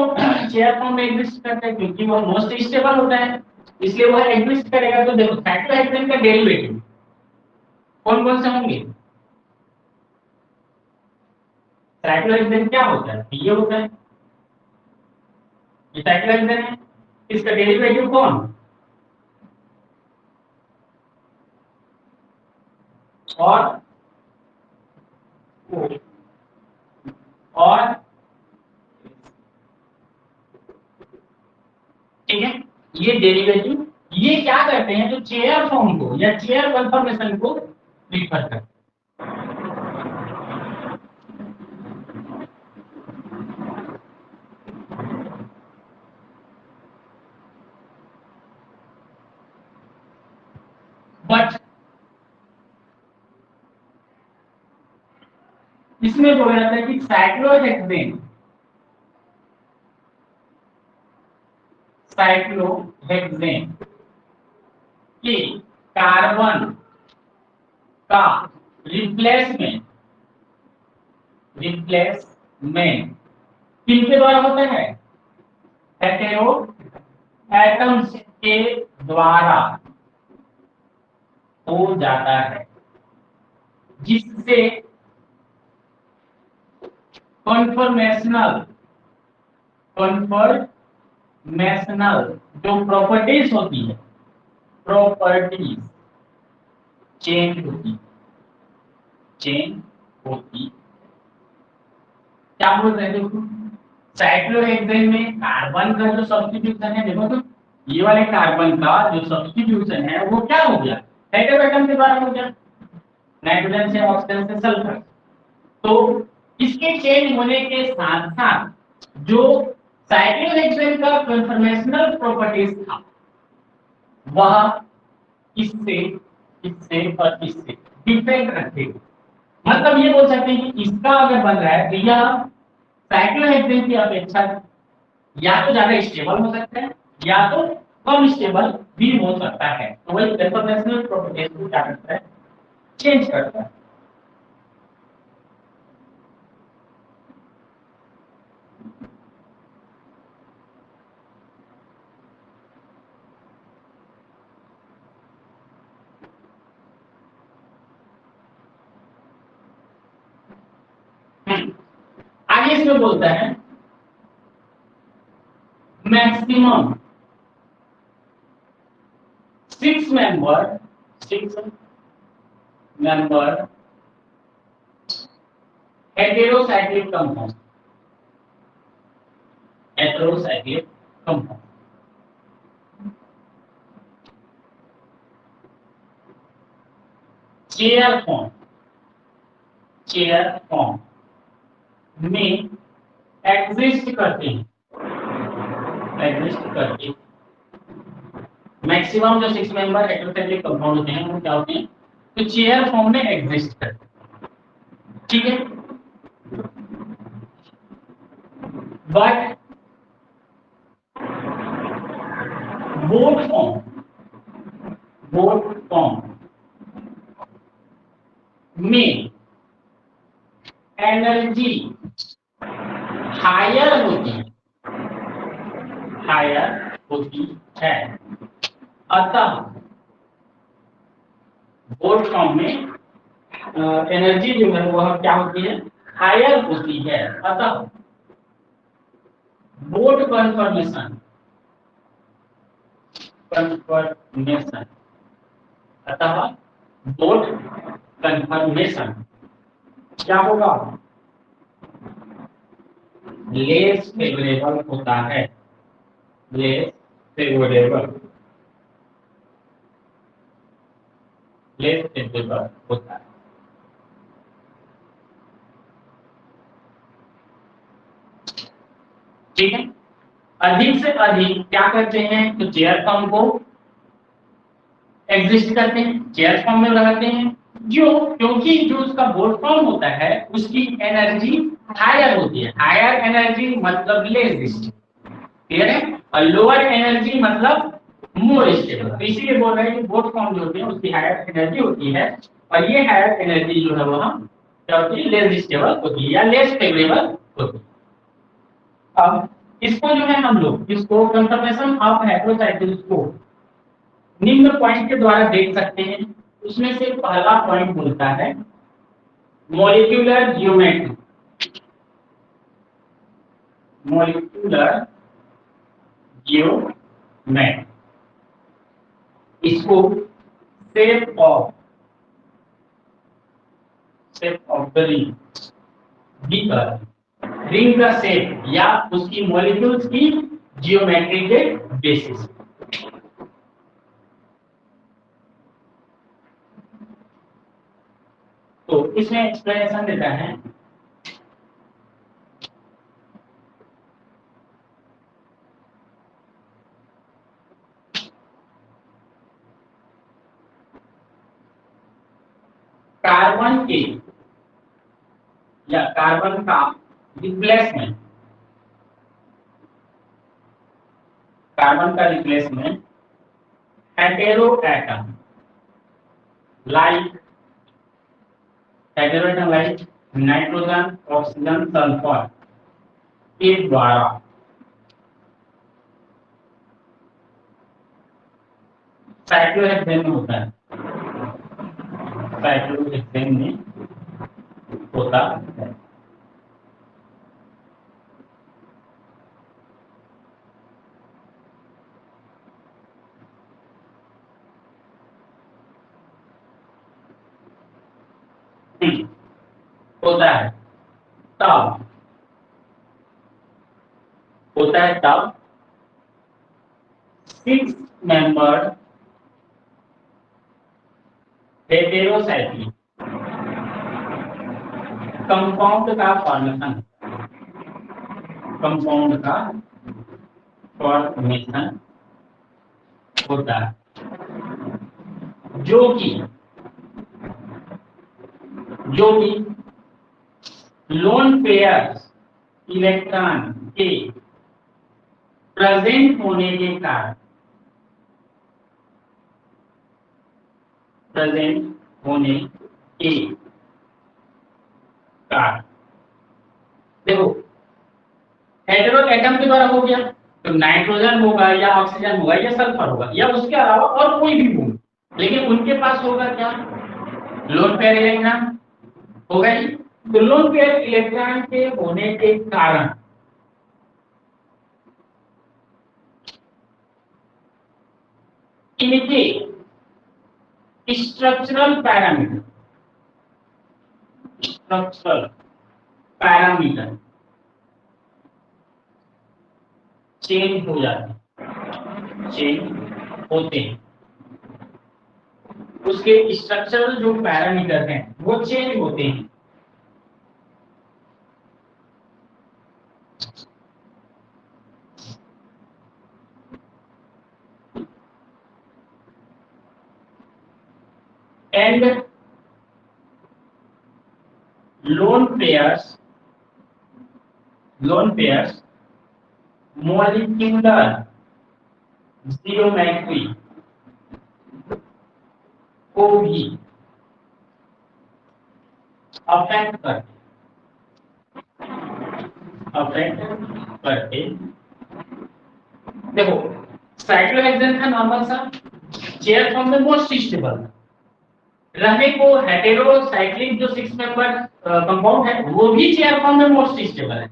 चेयर फॉर्म में एग्जिस्ट करता है? क्योंकि वो मोस्ट स्टेबल होता है, इसलिए वह एग्जिस्ट करेगा। तो देखो साइक्लोहेक्सेन का डेरिवेटिव कौन कौन से होंगे? साइक्लोहेक्सेन क्या होता है? ये होता है, ये साइक्लोहेक्सेन है। इसका डेरिवेटिव कौन? और O, और ठीक है, ये डेरिवेटिव ये क्या करते हैं? जो चेयर फॉर्म को या चेयर कन्फर्मेशन को प्रीफर करते हैं। बट इसमें बोला जाता है कि साइक्लोहेक्सेन की कार्बन का रिप्लेसमेंट किनके द्वारा होता है? हेटेरो एटम्स के द्वारा हो जाता है, जिससे कन्फर्मेशनल जो प्रॉपर्टीज होती है, प्रॉपर्टीज चेंज होती। क्या बोल रहे हैं? देखो साइक्लोहेक्सेन में कार्बन का जो सब्स्टिट्यूशन है, देखो तो ये वाले कार्बन का जो सब्स्टिट्यूशन है वो क्या हो गया? हेटेरो एटम के द्वारा हो गया, नाइट्रोजन से ऑक्सीजन से सल्फर। तो इसके चेंज होने के साथ साथ जो साइक्लोहेक्सेन का कन्फर्मेशनल प्रॉपर्टीज था वह इससे इससे और इससे डिफरेंट रखेगा। मतलब ये बोल सकते हैं कि इसका अगर बन रहा है तो यह साइक्लोहेक्सेन की अपेक्षा या तो ज्यादा स्टेबल हो सकता है या तो कम स्टेबल भी हो सकता है। तो वही कन्फर्मेशनल प्रॉपर्टीज को क्या करता है? चेंज करता है। आगे इसमें बोलता है maximum 6 member heterocyclic compound, heterocyclic compound chair form में एग्जिस्ट करते हैं। मैक्सिमम जो 6 मेंबर हेटेरोसाइक्लिक कंपाउंड होते हैं वो क्या होते हैं? तो चेयर फॉर्म में एग्जिस्ट करते हैं, ठीक है। बट बोट फॉर्म में एनर्जी हायर होती है। अतः बोट फॉर्म में एनर्जी जो है वह क्या होती है? हायर होती है। अतः बोट कन्फर्मेशन अतः बोट कन्फर्मेशन क्या होगा, लेस फेवरेबल होता है, लेस फेवरेबल, लेस फेवरेबल होता है। ठीक है, अधिक से अधिक क्या करते हैं, तो चेयर फॉर्म को एग्जिस्ट करते हैं, चेयर फॉर्म में लगाते हैं, जो क्योंकि जो उसका बोर्ड फॉर्म होता है उसकी एनर्जी हायर होती है, हायर एनर्जी मतलब लेस डिस्टेंस, क्लियर है, और लोअर एनर्जी मतलब मोर स्टेबल। तो इसीलिए बोल रहे हैं कि बोथ फॉर्म जो होते हैं उसकी हायर एनर्जी होती है, और ये हायर एनर्जी जो है वो हम क्या होती है, लेस स्टेबल होती है या लेस फेवरेबल होती है। अब इसको जो है हम लोग इसको कंफर्मेशन ऑफ हेटेरोसाइक्लिक को निम्न पॉइंट के द्वारा देख सकते हैं। उसमें से पहला पॉइंट बोलता है मॉलिक्यूलर जियोमेट्री, मॉलिक्यूलर जियोमेट्री, इसको शेप ऑफ द रिंग भी कहते हैं, रिंग का शेप या उसकी मॉलिक्यूल्स की जियोमेट्री के बेसिस। तो इसमें एक्सप्लेनेशन देता है कार्बन के या कार्बन का रिप्लेसमेंट, कार्बन का replacement hetero atom like, hetero atom like nitrogen, oxygen, sulphur के द्वारा साइक्लोहेक्सेन में होता है, साइक्लोहेक्सेन में होता है। होता है तब, होता है तब 6 मेंबर हेटेरोसाइक्लिक कंपाउंड का फॉर्मेशन, कंपाउंड का फॉर्मेशन होता है, जो कि लोन पेयर्स इलेक्ट्रॉन के प्रेजेंट होने के कारण, प्रेजेंट होने के कारण, देखो हेटेरो एटम के द्वारा हो गया तो नाइट्रोजन होगा या ऑक्सीजन होगा या सल्फर होगा या उसके अलावा और कोई भी होगा, लेकिन उनके पास होगा क्या, लोन पेयर इलेक्ट्रॉन होगा ही। तो लोन पेयर इलेक्ट्रॉन के होने के कारण इनके structural parameter, structural parameter change हो जाते हैं, चेंज होते हैं, उसके स्ट्रक्चरल जो पैरामीटर हैं वो चेंज होते हैं। And lone pairs molecular geometry को भी अफेक्ट करते, देखो साइक्लोहेक्सेन का नॉर्मल सा चेयर फॉर्म में मोस्ट स्टेबल रहने को, हेटेरोसाइक्लिक जो 6 मेंबर कंपाउंड है वो भी चेयर फॉर्म में मोस्ट स्टेबल है,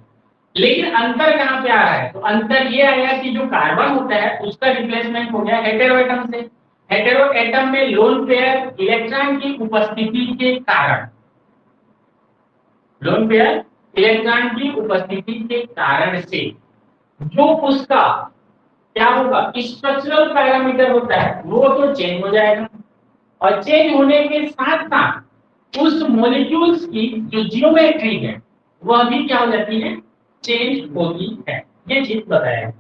लेकिन अंतर कहां पे आ रहा है, तो अंतर ये आया कि जो कार्बन होता है उसका रिप्लेसमेंट हो गया हेटेरो एटम से, हेटेरो एटम में लोन पेयर इलेक्ट्रॉन की उपस्थिति के कारण लोन पेयर इलेक्ट्रॉन की उपस्थिति के कारण से जो उसका क्या होगा, स्ट्रक्चरल पैरामीटर होता है वो तो चेंज हो जाएगा, और चेंज होने के साथ साथ उस मॉलिक्यूल्स की जो जियोमेट्री है वह भी क्या हो जाती है, चेंज होती है। ये चीज बताया।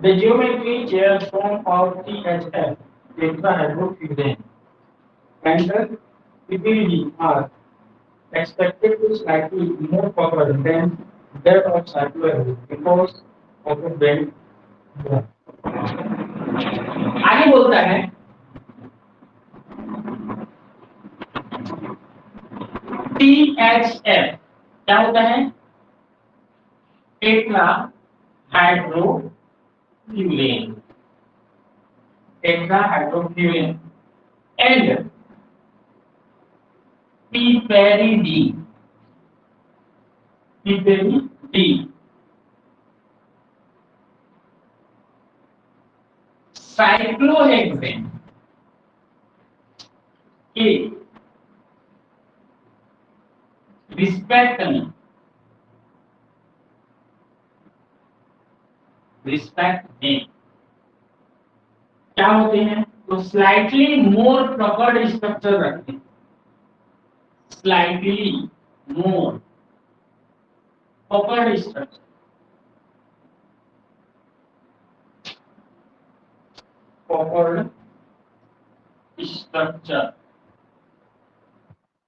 The geometry chair form of THF tetrahydrofuran and the PPD are expected to slightly more copper than that of cyclohexane because of the bend. आगे बोलता है THF क्या होता है, tetrahydrofuran, tetrahydrofuran and piperidine, piperidine cyclohexane के respect में क्या होते हैं, तो स्लाइटली मोर प्रॉपर्ड स्ट्रक्चर रखते हैं, स्लाइटली मोर प्रॉपर्ड स्ट्रक्चर, प्रॉपर्ड स्ट्रक्चर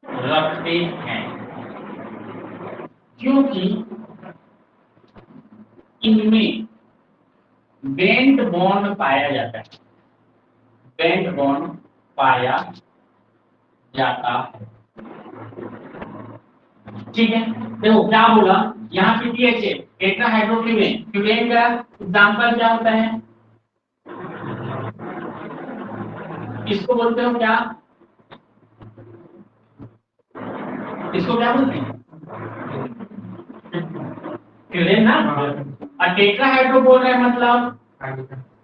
रखते हैं, क्योंकि इनमें बेंट बॉन्ड पाया जाता है, बेंट बॉन्ड पाया जाता है। ठीक है, देखो क्या बोला यहाँ पे पीएचए टेट्राहाइड्रोफ्यूरेन, फ्यूरेन का एग्जांपल क्या होता है, इसको बोलते हो क्या, इसको क्या बोलते हैं, फ्यूरेन ना। और टेट्राहाइड्रो बोल रहे हैं मतलब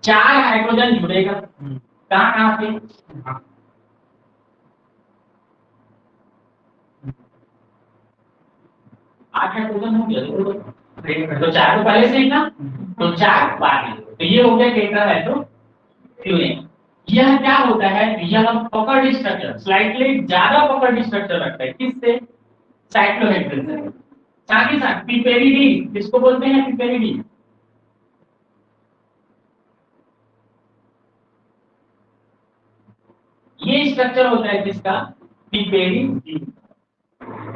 4 हाइड्रोजन जुड़ेगा, कहाँ कहाँ पे, 8 हाइड्रोजन हो गया, तो 4 तो पहले से ही ना, तो 4 बाद में, तो ये हो गया टेट्राहाइड्रोफ्यूरेन। यह क्या होता है, यह पकड़ स्ट्रक्चर स्लाइटली ज्यादा पकड़ स्ट्रक्चर रखता है, किससे, साइक्लोहेक्सेन से। साथ ही साथ पिपेरिडीन, किसको बोलते हैं, पिपेरिडीन, ये स्ट्रक्चर होता है किसका, पिपेरिडीन।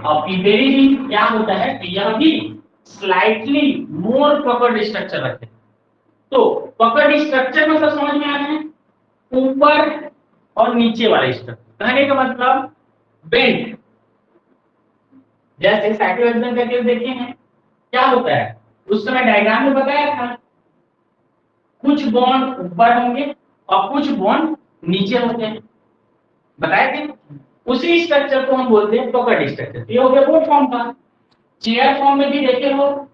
और पिपेरिडीन क्या होता है, यह भी स्लाइटली मोर पकड़ स्ट्रक्चर रखते हैं। तो पकड़ स्ट्रक्चर मतलब समझ में आ रहा है, ऊपर और नीचे वाले स्ट्रक्चर, कहने का मतलब बेंट, जैसे साइक्लोहेक्सेन का केस देखे हैं, क्या होता है उस समय डायग्राम में बताया था, कुछ बॉन्ड ऊपर होंगे और कुछ बॉन्ड नीचे होते हैं, बताए थे। उसी स्ट्रक्चर को हम बोलते हैं पकड़ स्ट्रक्चर। ये हो गया बोर्ड फॉर्म का। चेयर फॉर्म में भी देखे हो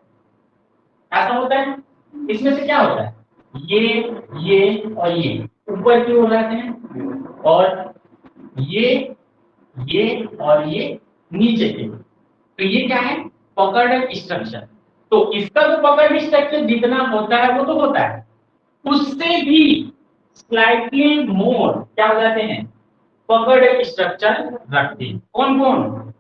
ऐसा होता है, इसमें से क्या होता है, ये और ये ऊपर की ओर रहते हैं, और ये और ये नीचे के, तो ये क्या है, पकड़ स्ट्रक्चर। तो इसका जो पकड़ स्ट्रक्चर जितना होता है वो तो होता है, उससे भी स्लाइटली मोर क्या हो जाते हैं, पकड़ स्ट्रक्चर रखते हैं। कौन कौन,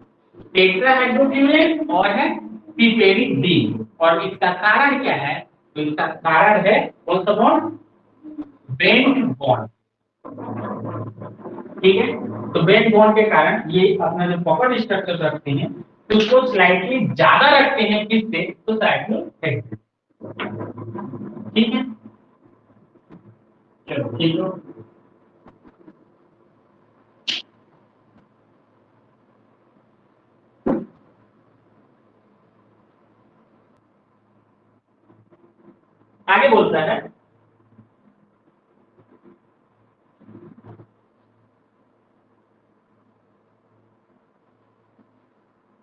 टेट्राहाइड्रोफ्यूरेन और है पिपेरिडीन। और इसका कारण क्या है, तो इसका कारण है कौन सा बॉन्ड, बेंट बॉन्ड। ठीक है, तो बेंट बॉन्ड के कारण ये अपना जो पकड़ स्ट्रक्चर रखते हैं तो उसको स्लाइटली ज्यादा रखते हैं, किससे, तो साइक्लोहेक्सेन। ठीक है, चलो ठीक है। आगे बोलता है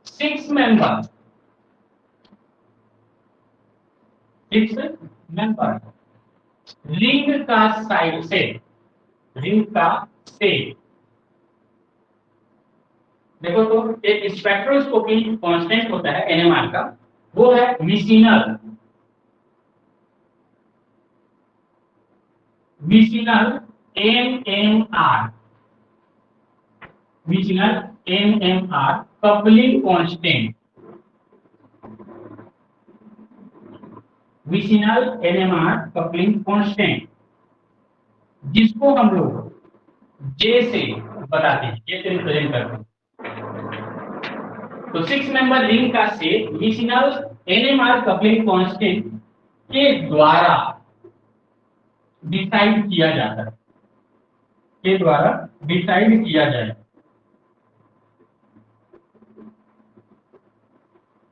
सिक्स मेंबर रिंग का साइड से, रिंग का सेट देखो तो एक स्पेक्ट्रोस्कोपी कांस्टेंट होता है एनएमआर का, वो है vicinal NMR, vicinal NMR coupling constant, vicinal NMR coupling constant, जिसको हम लोग जे से बताते हैं, जे से रिप्रेजेंट करते हैं। तो 6 मेंबर रिंग का set vicinal NMR coupling constant के द्वारा डिसाइड किया जाता है, के द्वारा डिसाइड किया जाए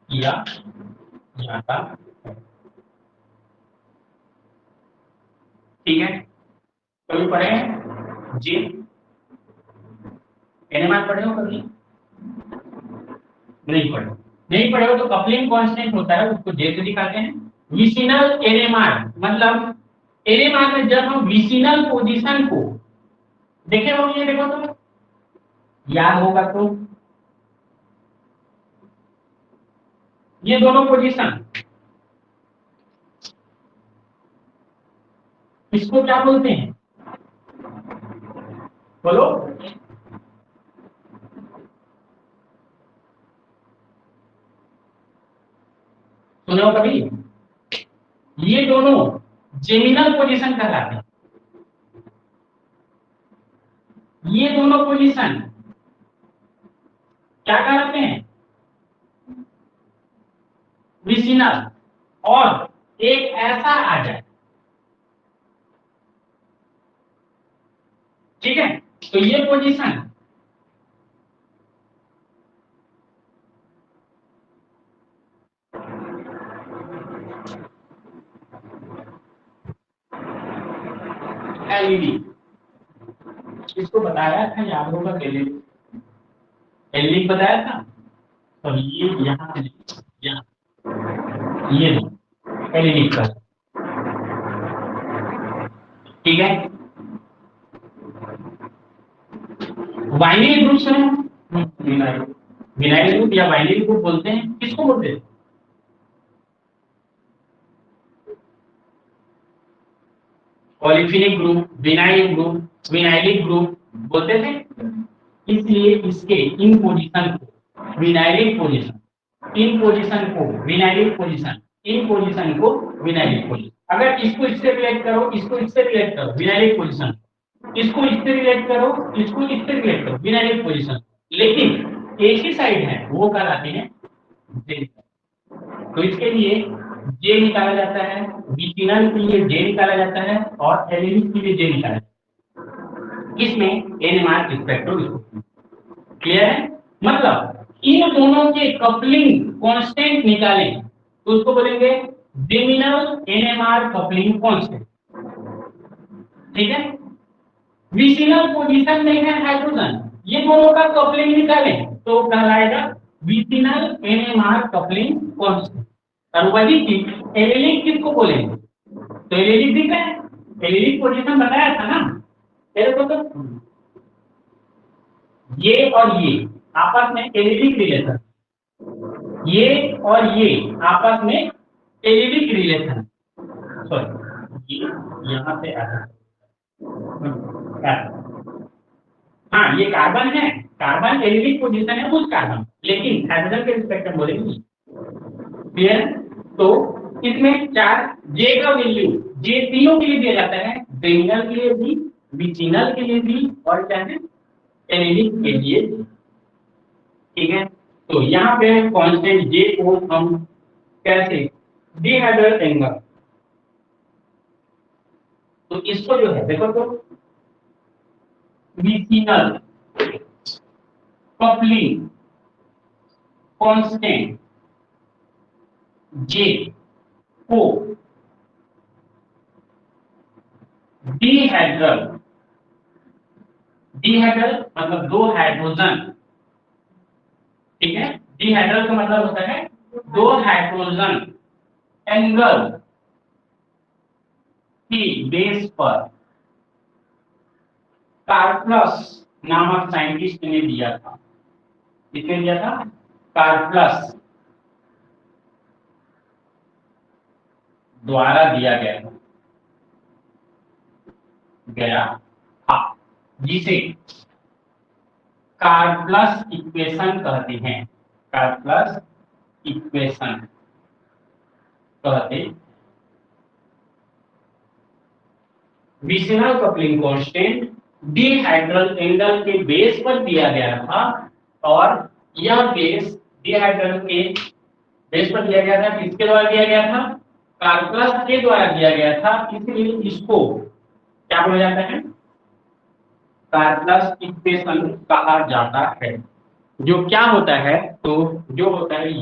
किया जाता है। ठीक है, कभी पढ़े हैं जी, एनएमआर पढ़े हो कभी? नहीं पढ़े, नहीं पढ़े हो तो कपलिंग कांस्टेंट होता है, उसको जे से दिखाते हैं। विसिनल एनएमआर मतलब एनएमआर में जब हम विसिनल पोजीशन को देखे होंगे, देखो तो याद होगा तो ये दोनों पोजीशन, इसको क्या बोलते हैं बोलो? सुने हो कभी? ये दोनों जेमिनल पोजीशन कहलाते हैं। ये दोनों पोजीशन क्या कहलाते हैं? विसिनल। और एक ऐसा आ जाए, ठीक है, तो ये पोजीशन एलईडी, इसको बताया था, याद होगा एलईडी, एलईडी बताया था। तो ये यहाँ से यहाँ ये एलईडी का, ठीक है। बाइनरी ग्रुप सुने? बिनारी ग्रुप या बाइनरी ग्रुप बोलते हैं, किसको बोलते हैं? Polyphenic group, vinylic group, vinylic group बोलते थे। इसलिए इसके इन पोजीशन को विनाइलिक पोजीशन, इन पोजीशन को विनाइलिक पोजीशन, इन पोजीशन को विनाइलिक पोजीशन। अगर इसको इससे रिलेट करो, इसको इससे रिलेट करो, विनाइलिक पोजीशन, इसको इससे रिलेट करो, इसको इससे रिलेट करो, विनाइलिक पोजीशन। लेकिन एक ही साइड है, वो कहलाते हैं जे। तो इसके लिए जे निकाला जाता है, विसिनल के लिए जे निकाला जाता है और एलईडी के लिए जे निकाला जाता है। इसमें एनएमआर स्पेक्ट्रोस्कोपी, क्लियर है? मतलब इन दोनों के कपलिंग कांस्टेंट निकालें तो उसको बोलेंगे जेमिनल एनएमआर कपलिंग कांस्टेंट, ठीक है। विसिनल पोजीशन में है हाइड्रोजन, ये दोनों का कपलिंग निकालें तो कहलाएगा विसिनल एनएमआर कपलिंग कांस्टेंट। और वही चीज एलिलिक किसको बोलेंगे? तो एलिलिक दिख रहा है, एलिलिक पोजीशन बताया था ना, देखो तो ये और ये आपस में एलिलिक रिलेशन, ये और ये आपस में एलिलिक रिलेशन, सॉरी ये यहां से आता है। हाँ ये कार्बन है, कार्बन एलिलिक पोजीशन है उस कार्बन, लेकिन हाइड्रोजन के रिस्पेक्ट में बोलेंगे, क्लियर? तो इसमें 4 जे का वैल्यू, जे तीनों के लिए दिया जाता है, जेमिनल के लिए भी, विसिनल के लिए भी और क्या है एलिलिक के लिए, ठीक है। तो यहाँ पे कांस्टेंट जे को हम कैसे डिहाइड्रल एंगल, तो इसको जो है देखो तो विसिनल कपलिंग कांस्टेंट जे को डिहाइड्रल, डिहाइड्रल मतलब 2 हाइड्रोजन, ठीक है। डिहाइड्रल का मतलब होता है 2 हाइड्रोजन एंगल की बेस पर कार्पलस नामक साइंटिस्ट ने दिया था। किसने दिया था? कार्पलस द्वारा दिया गया था, जिसे कार्पलस इक्वेशन कहते हैं। कार्पलस इक्वेशन कहते। विशनल कपलिंग कांस्टेंट डिहाइड्रल एंगल के बेस पर दिया गया था, और यह बेस डिहाइड्रल के बेस पर दिया गया था। किसके द्वारा दिया गया था? कार्पलस के द्वारा दिया गया था। इसलिए इसको क्या बोला जाता है? कार्पलस इक्वेशन कहा जाता है। जो क्या होता है? तो जो होता है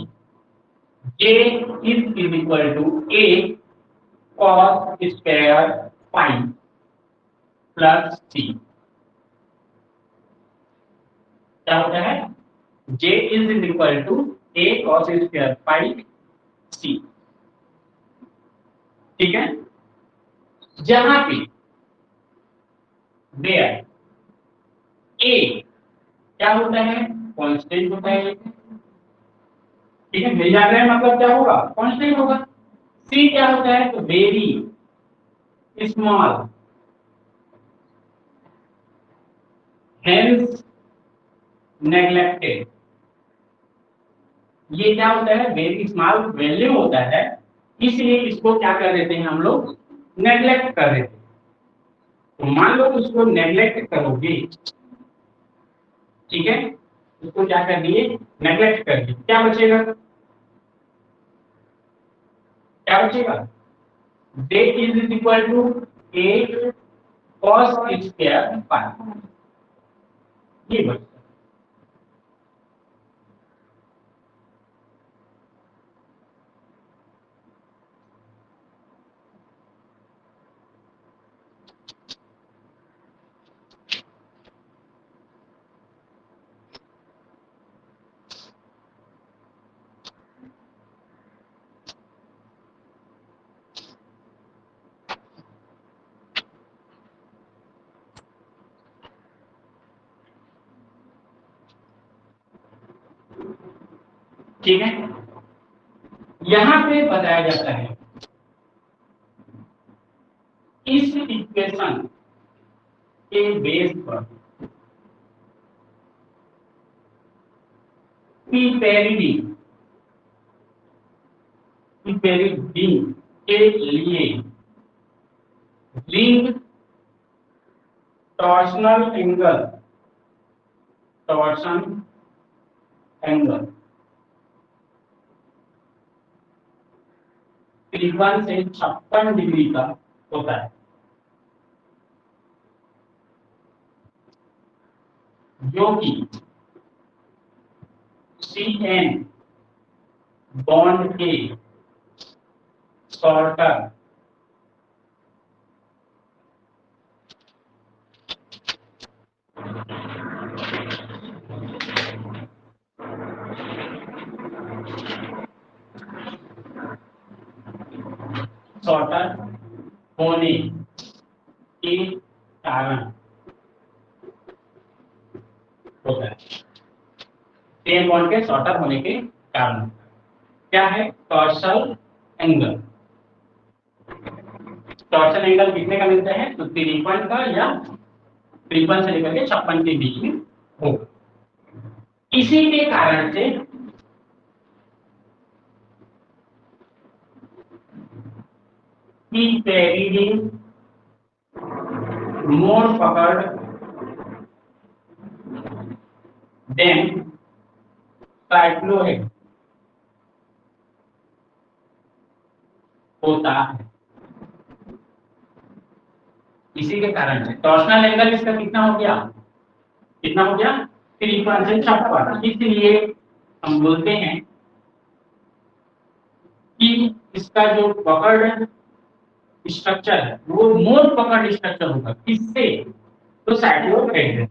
J is equal to A cos square pi plus C। क्या होता है? J is equal to A cos square pi C। ठीक है, जहां पे वेयर A क्या होता है? कांस्टेंट होता है। ठीक है, मिल जा रहा है, मतलब क्या होगा? कांस्टेंट होगा। C क्या होता है? तो वेरी स्मॉल, हेंस नेग्लेक्टेड। ये क्या होता है? वेरी स्मॉल वैल्यू होता है, इसलिए इसको क्या कर देते हैं हम लोग? नेग्लेक्ट कर देते हैं। तो मान लो उसको नेग्लेक्ट करोगे, ठीक है, उसको क्या कर दिए? नेग्लेक्ट कर दिए, क्या बचेगा? क्या बचेगा? J is equal to A cos square pi, ये बचेगा। ठीक है, यहां पे बताया जाता है इस इक्वेशन के बेस पर पीपेरिडी के लिए लिंक टॉर्शनल एंगल 53 से 56 डिग्री का होता है, जो कि CN बॉन्ड के शॉर्टर होने के कारण होता है। CN बॉन्ड के शॉर्टर होने के कारण क्या है? Tarsal angle. टॉर्सल एंगल कितने का मिलता है? तो 53 का, या 53 से लेकर के 56 के बीच में होगा। इसी के कारण से रीडिंग मोर पकड़ देन साइक्लोहेड होता है। इसी के कारण से टॉर्शनल एंगल इसका कितना हो गया? कितना हो गया? 53 से 56। इसलिए हम बोलते हैं कि इसका जो पकड़ स्ट्रक्चर है वो मोर पकड़ स्ट्रक्चर होगा। किससे? तो साइक्लोहेड।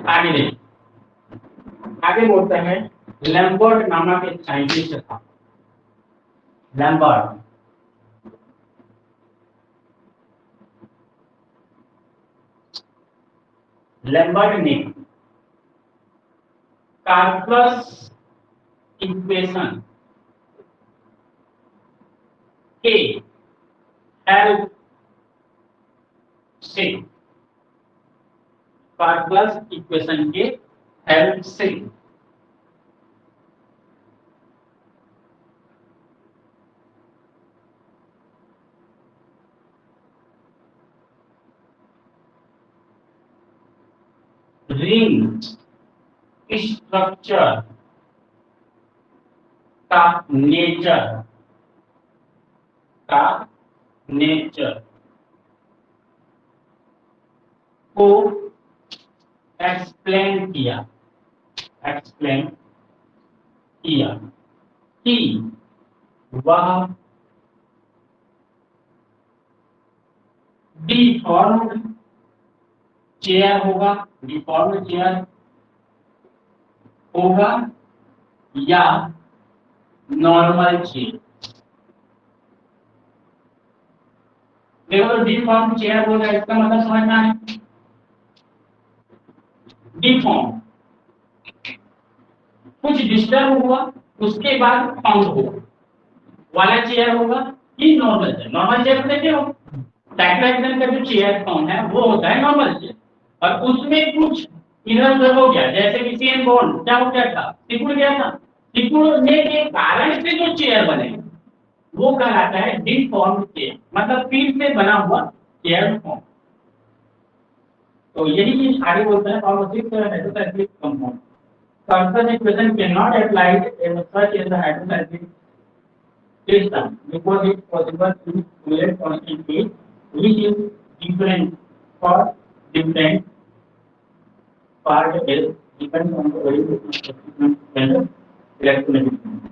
आगे देखिए, आगे बोलते हैं लैम्बर्ट नामक एक साइंटिस्ट था, लैम्बर्ट ने कैलकुलस इक्वेशन के हेल्प से कैलकुलस इक्वेशन के हेल्प से रिंग स्ट्रक्चर का नेचर को एक्सप्लेन किया कि वह डिफॉर्म्ड चेयर होगा या नॉर्मल चेयर। देखो डिफॉर्म्ड चेयर होगा इसका मतलब समझना है। डिफॉर्म कुछ डिस्टर्ब हुआ उसके बाद फाउंड हुआ वाला चेयर होगा कि नॉर्मल चेयर। नॉर्मल चेयर देखे हो साइक्लोहेक्सेन का जो चेयर फॉर्म है वो होता है नॉर्मल चेयर और उसमें कुछ इधर उधर हो गया जैसे कि सीएन बॉन्ड क्या हो गया था, सिकुड़ गया था। सिकुड़ने के कारण से जो चेयर बने वो कहलाता है डिफॉर्म्ड चेयर, मतलब फिर से बना हुआ चेयर फॉर्म। तो यही चीज आगे बोलते हैं pharmaceutic hydrocyclic compound. Surface equation cannot apply in such in the hydrostatic system because it is possible to create constant heat which is different for different part is depends on the orientation and electronegativity.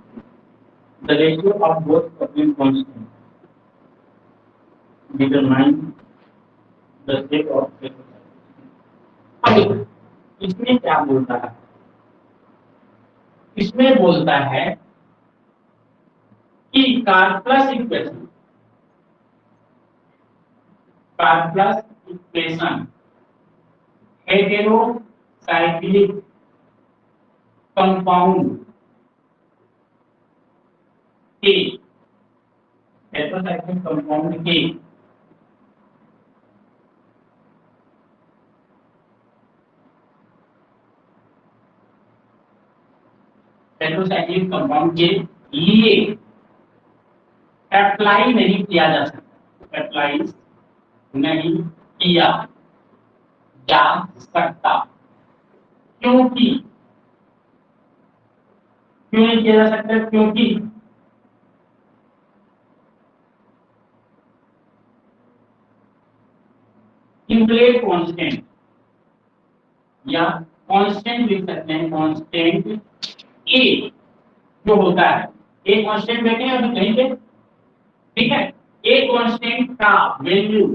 The ratio of both coupling constant determine the state of the अब इसमें क्या बोलता है? इसमें बोलता है कि calculus equation heterocyclic compound के हेटेरोसाइक्लिक कंपाउंड के लिए अप्लाई नहीं किया जा सकता, अप्लाई नहीं किया जा सकता। क्योंकि क्यों नहीं किया जा सकता? क्योंकि इनप्लेट कांस्टेंट या कांस्टेंट लिख सकते हैं, कांस्टेंट ए जो होता है, ए कांस्टेंट देखें अभी कहीं पे, ठीक है। ए कांस्टेंट का value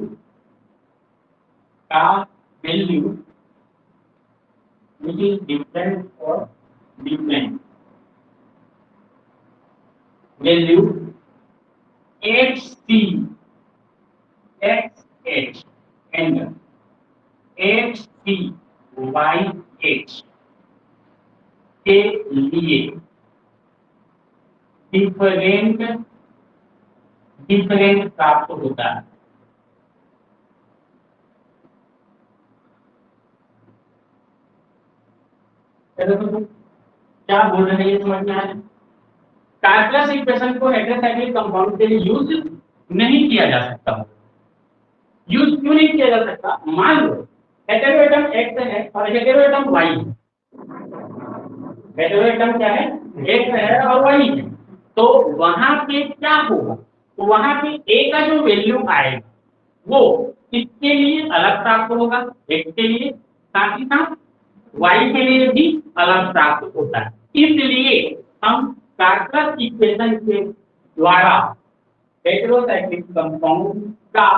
which is different for different value xc xh and xc yh के लिए डिफरेंट प्राप्त होता है। क्या बोल रहे हैं ये समझ में आया? कैलकुलस इक्वेशन को हेटेरोसाइक्लिक कंपाउंड के लिए यूज नहीं किया जा सकता। यूज क्यों नहीं किया जा सकता? मान लो हेटेरोएटम x है और हेटेरोएटम y है। हेटेरोएटम क्या है? x है और y है। तो वहां पे क्या होगा? तो वहां पे a का जो वैल्यू आएगा वो किसके लिए अलग प्राप्त होगा? x के लिए, साथ ही साथ y के लिए भी अलग प्राप्त होता है। इसलिए हम कैलकुलस इक्वेशन के द्वारा हेटेरोसाइक्लिक कंपाउंड का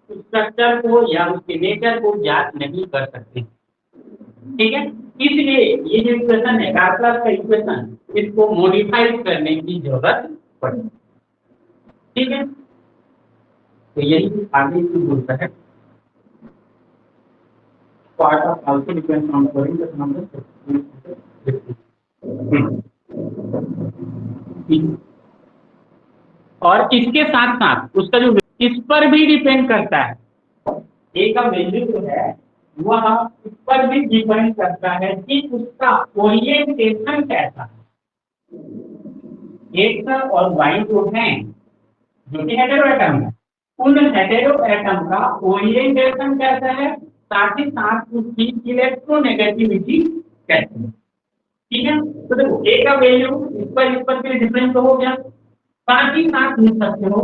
स्ट्रक्चर को या उसके नेचर को ज्ञात नहीं कर सकते, ठीक है। इसलिए ये जो इक्वेशन है कैलकुलस का इक्वेशन, इसको मॉडिफाई करने की जरूरत पड़ेगी। ठीक है, तो यही आगे की बोलता है part of also depends on the number. और इसके साथ साथ उसका जो इस पर भी डिपेंड करता है, ए का वैल्यू जो है वह इस पर भी डिपेंड करता है कि उसका ओरिएंटेशन कैसा है। एक्स और वाई जो है जो कि हेटेरो एटम है, उन हेटेरो एटम का ओरिएंटेशन कैसा है, साथ ही साथ उसकी इलेक्ट्रोनेगेटिविटी कैसी है। ठीक है, तो देखो ए का वैल्यू इस पर भी डिफरेंस हो गया, साथ ही साथ लिख सकते हो,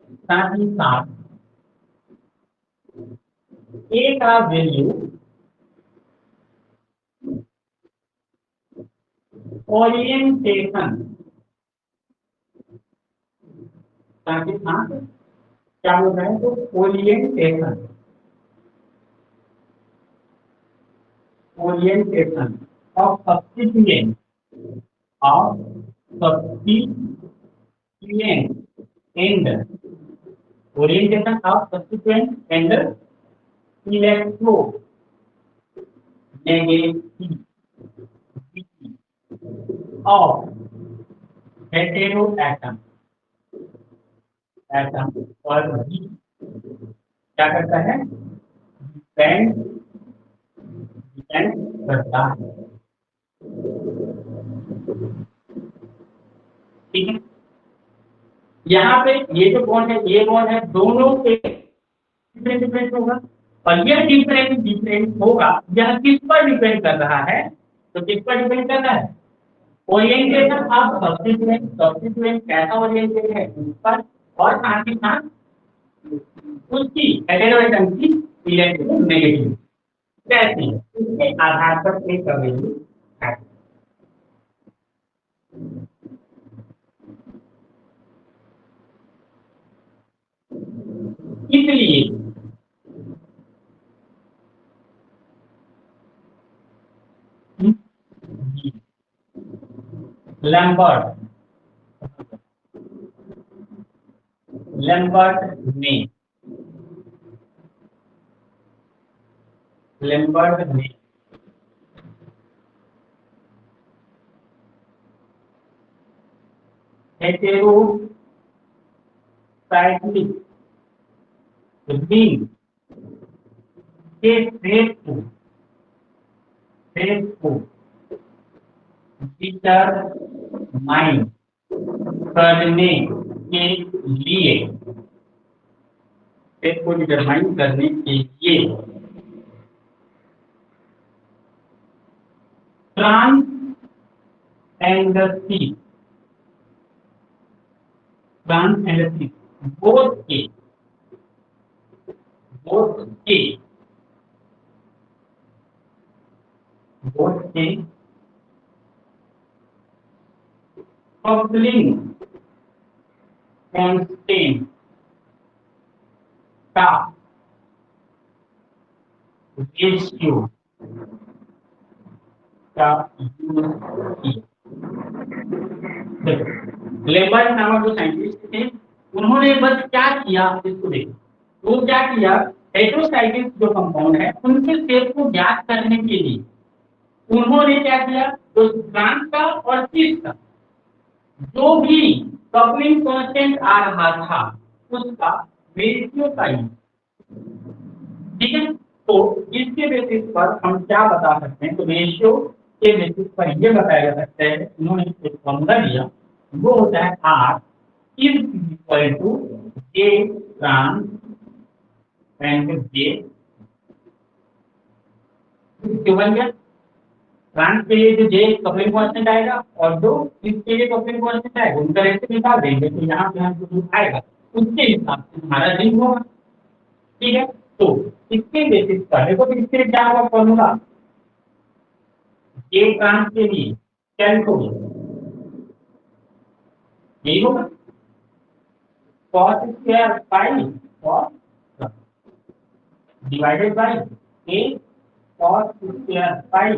साथ ही साथ ए का वैल्यू ओरिएंटेशन, साथ ही साथ क्या हो रहा है, तो orientation, orientation of substituent, of substituent and orientation of substituent and electro negativity of hetero atom, atom और भी क्या करता है, डिपेंड डिपेंड करता है। ठीक है, यहाँ पे ये जो बॉन्ड है, ये बॉन्ड है, दोनों के डिफरेंट डिफरेंट होगा, और यह डिफरेंट डिफरेंट होगा, यह किस पर डिपेंड कर रहा है, तो किस पर डिपेंड कर रहा है, ओरिएंटेशन ऑफ सब्स्टिट्यूएंट, सब्स्टिट्यूएंट कैसा ओरिएंटेड है उस पर, और साथ ही साथ उसकी हेटेरो एटम की इलेक्ट्रोनेगेटिविटी कैसी है, इसके आधार पर एक वैल्यू है। इसलिए लैम्बर्ट लैम्बर्ट ने हेटेरोसाइक्लिक रिंग के फेस को डिटरमाइन करने के लिए, फेस को डिटरमाइन करने के लिए ट्रांस एंड सी बोथ के कपलिंग कांस्टेंट का रेशियो का यूज किया। लेबर्ट नामक जो साइंटिस्ट थे, उन्होंने बस क्या किया, इसको देखो, वो क्या किया, हेटेरोसाइक्लिक जो कंपाउंड है उनके शेप को ज्ञात करने के लिए उन्होंने क्या किया, तो ट्रांस का और सिस का जो भी कपलिंग कांस्टेंट आ रहा था उसका रेशियो का यूज। ठीक है, तो इसके बेसिस पर हम क्या बता सकते हैं, तो रेशियो के बेसिस पर ये बताया जा सकता है, उन्होंने एक फॉर्मूला दिया, वो होता है R is equal to J trans and J बन गया। ट्रांस के लिए जो J कपलिंग कांस्टेंट आएगा और जो इसके लिए कपलिंग कांस्टेंट आएगा उनका रेशियो निकाल देंगे, तो यहाँ पे हम जो आएगा उसके हिसाब से हमारा रिंग होगा। ठीक है, तो इसके बेसिस पर देखो, तो इसके क्या होगा फॉर्मूला, J ट्रांस के लिए क्या लिखोगे, यही होगा cos square pi cos divided by a cos square pi,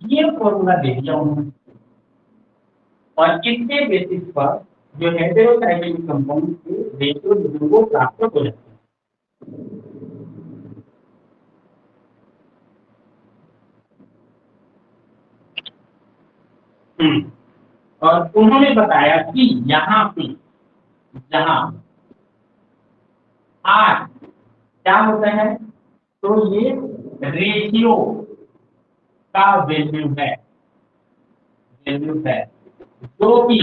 ये फॉर्मूला दे दिया उन्होंने, और इसके बेसिस पर जो हेटेरोसाइक्लिक कंपाउंड के रेशियो को प्राप्त हो जाते हैं। और उन्होंने बताया कि यहाँ पे जहाँ आर क्या होता है, तो ये रेशियो का वैल्यू है जो कि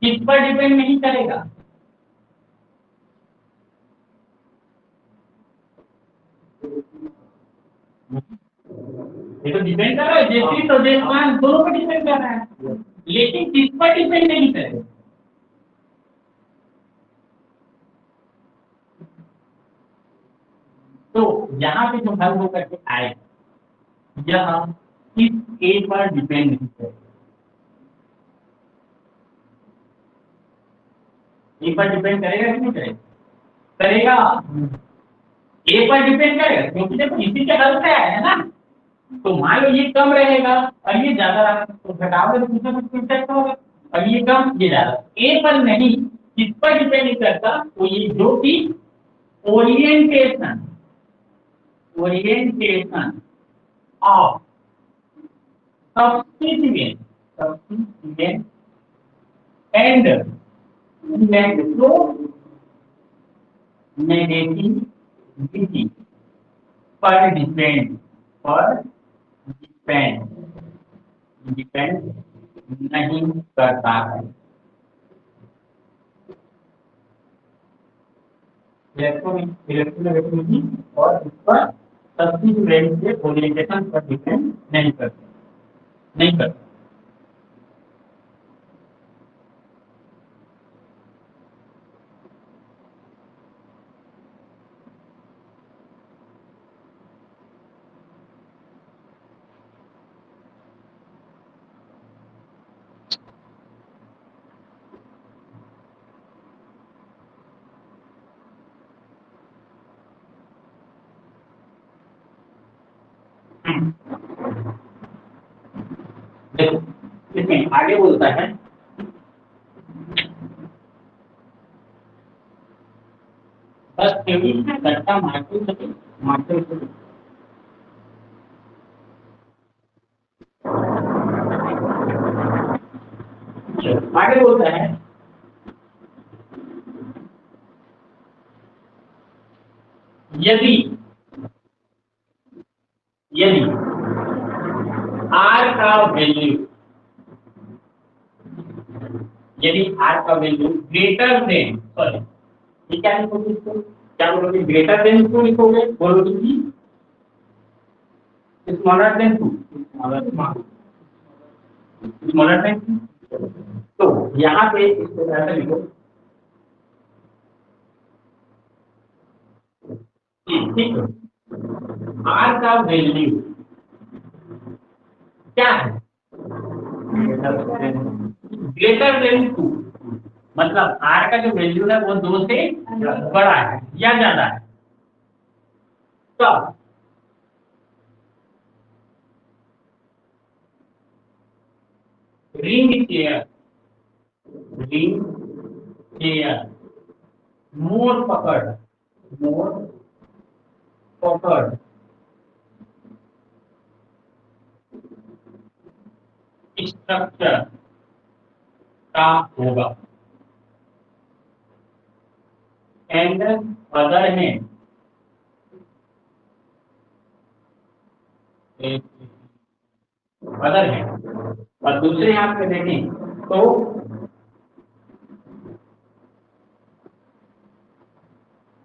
किस पर डिपेंड नहीं करेगा, ये तो डिपेंड कर रहा है जैसे प्रदेशमान दोनों पर डिपेंड कर रहा है, लेकिन किस पर डिपेंड नहीं करेगा। तो यहाँ पे जो हल होकर के आए यह इस ए पर डिपेंड नहीं करेगा, ए पर डिपेंड करेगा कि नहीं करेगा, करेगा, ए पर डिपेंड करेगा क्योंकि देखो इसी के हल से आया है ना। तो मान लो ये कम रहेगा और ये ज्यादा रहा तो घटाओगे तो कुछ ना कुछ इफेक्ट होगा, और ये कम ये ज्यादा, ए पर नहीं, किस पर डिपेंड नहीं करता, तो ये जो कि orientation of substituent and electronegativity पर डिपेंड नहीं करता है। इलेक्ट्रोनेगेटिविटी और इस पर सब्स्टिट्यूएंट के ओरिएंटेशन पर डिपेंड नहीं करता। देखो इसमें आगे बोलता है बस थ्योरी में घटता मार्टिन आगे बोलता है यदि आर का वैल्यू ग्रेटर देन, सॉरी ये क्या लिखोगे इसको, क्या बोलोगे, ग्रेटर देन क्यों लिखोगे, बोलोगे कि smaller than two, smaller than, तो यहाँ पे इसको ऐसा लिखो, ठीक है, आर का वैल्यू क्या है, ग्रेटर देन टू, मतलब आर का जो वैल्यू है वो 2 से बड़ा है या ज्यादा है, तब रिंग चेयर मोर पकड़ स्ट्रक्चर का होगा एंड अदर है और दूसरे हाथ में देखें तो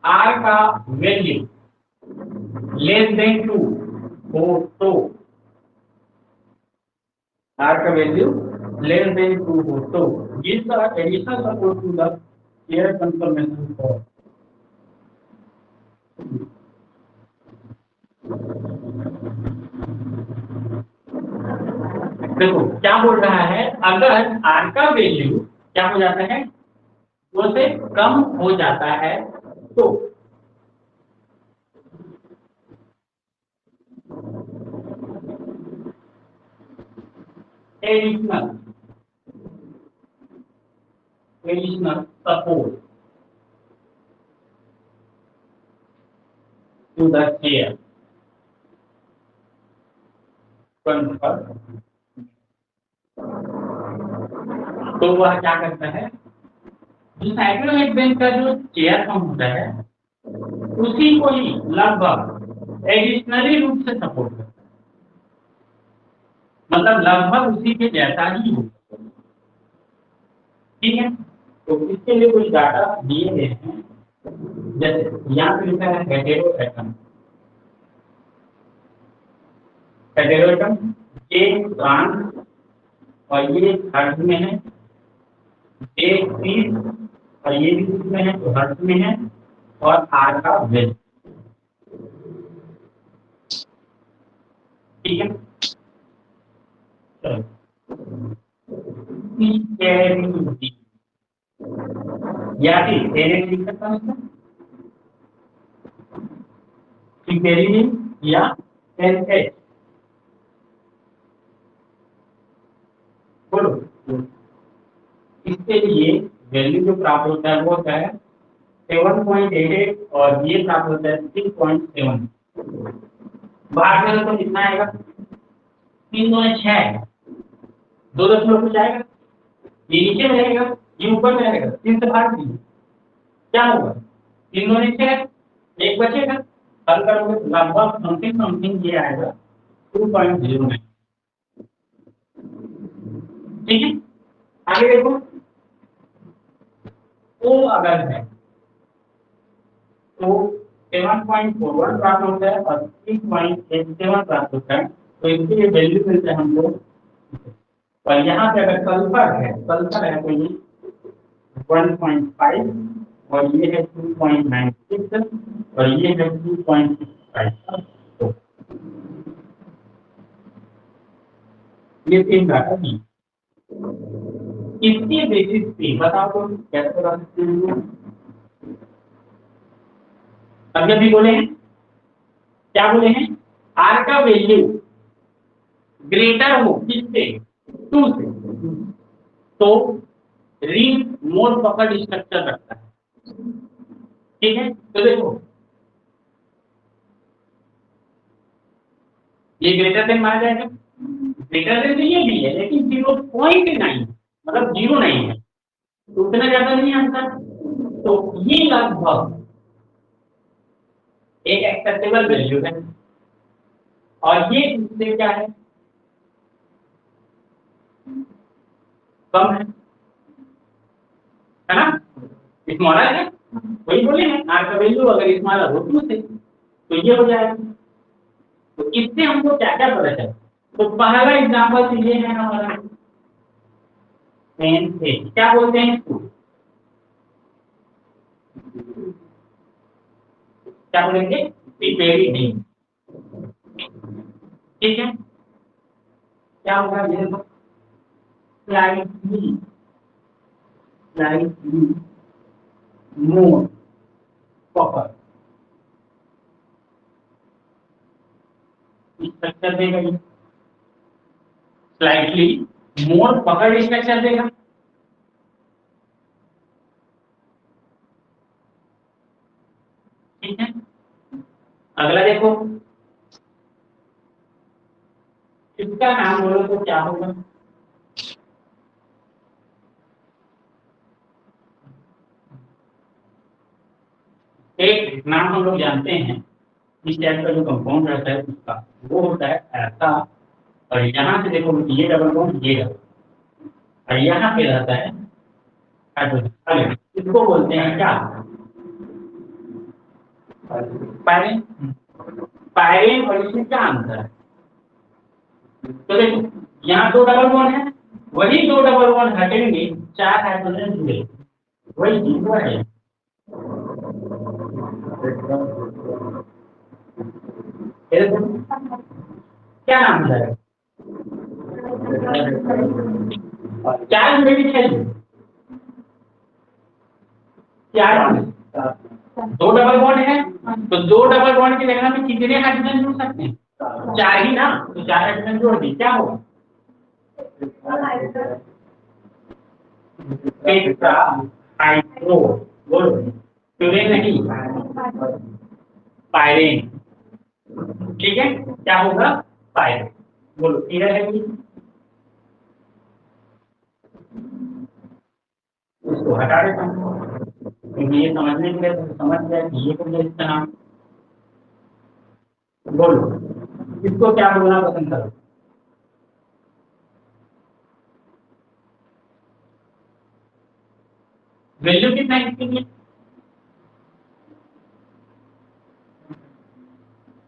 आर का वैल्यू लेस देन 2 हो तो आर का वैल्यू लेस देन 2 हो तो gives the additional support to the air conformation form. देखो क्या बोल रहा है, अगर आर का वैल्यू क्या हो जाता है, 2 से कम हो जाता है तो additional additional support to the chair confer, तो वह क्या करता है, जो साइक्लोहेड बेंच का जो चेयर फॉर्म होता है उसी को ही लगभग एडिशनली रूप से सपोर्ट करता है, मतलब लगभग उसी के जैसा ही होता है। ठीक है, तो इसके लिए कुछ डाटा दिए गए हैं, जैसे यहाँ पे लिखा है हेटेरो एटम, हेटेरो एटम ये ट्रांस और ये हर्ट्ज में है, ये 30 और ये भी किसमें है, तो हर्ट्ज में है, और आर का वैल्यू। ठीक है, या फिर एन लिख सकता हूँ या एन एच, बोलो। इसके लिए वैल्यू जो प्राप्त होता है वो होता है 7.88 और ये प्राप्त होता है 6.7। बाहर में तो कितना आएगा, 3 2 6, 2 दशमलव कुछ आएगा, ये नीचे में रहेगा, ये ऊपर में रहेगा, 3 से भाग दीजिए, क्या होगा, 3 2 6, एक बचेगा, हल करोगे लगभग समथिंग ये आएगा 2.09। ठीक है, आगे देखो, ओ अगर है तो 7.41 प्राप्त होता है और 3.87 प्राप्त होता है, तो इसके लिए वैल्यू मिलता है हमको। और यहाँ पे अगर सल्फर है तो ये 1.5 और ये है 2.96 और ये है 2.65। तो ये 3 डाटा दी, इसके बेसिस पे बताओ तो कैसे बता सकते हैं। अभी भी बोले हैं, क्या बोले हैं, आर का वैल्यू ग्रेटर हो किससे, 2 से, तो रिंग मोर पकड़ स्ट्रक्चर रखता है। ठीक है, तो देखो ये ग्रेटर देन माना जाएगा, ग्रेटर देन तो ये भी है लेकिन 0.9 मतलब 0 नहीं है, तो उतना ज्यादा नहीं आता, तो ये लगभग एक एक्सेप्टेबल वैल्यू है। और ये इससे क्या है, कम है ना, स्मॉलर है, वही बोले हैं आर का वैल्यू अगर स्मॉलर हो 2 से तो ये हो जाएगा। तो इससे हमको क्या क्या पता चला, तो पहला एग्जांपल तो ये है हमारा पेन से क्या बोलते हैं इसको, क्या बोलेंगे, पिपेरिडीन। ठीक है, क्या होगा ये देखो, स्लाइटली मोर पकड़ स्ट्रक्चर देगा, ये स्लाइटली मोर पकड़ स्ट्रक्चर देगा। ठीक है, अगला देखो, इसका नाम बोलो तो क्या होगा, एक नाम हम लोग जानते हैं इस टाइप का जो कंपाउंड रहता है उसका, वो होता है ऐसा, और यहाँ से देखो ये डबल बॉन्ड ये डबल, और यहाँ पे रहता है हाइड्रोजन, इसको बोलते हैं क्या, पायरेन। पायरेन और इसमें क्या अंतर है, तो देखो यहाँ 2 डबल बॉन्ड है, वही 2 डबल बॉन्ड हटेंगे, 4 हाइड्रोजन जुड़े, वही चीज है। क्या नाम है, 4 जुड़े भी 6 जुड़े, 4 2 डबल बॉन्ड है, तो 2 डबल बॉन्ड की जगह में कितने हाइड्रोजन जुड़ सकते हैं, 4 ही ना, तो 4 हाइड्रोजन जोड़ दी, क्या होगा, टेट्रा हाइड्रो, बोलो फ्लोरीन नहीं, पायरेन। ठीक है, क्या होगा? पायरेन। बोलो क्लियर है कि? उसको हटा देता हूँ क्योंकि ये समझने के लिए तो समझ गया कि ये तो इसका नाम। बोलो इसको क्या बोलना पसंद करो? वैल्यू कितना है इसके लिए?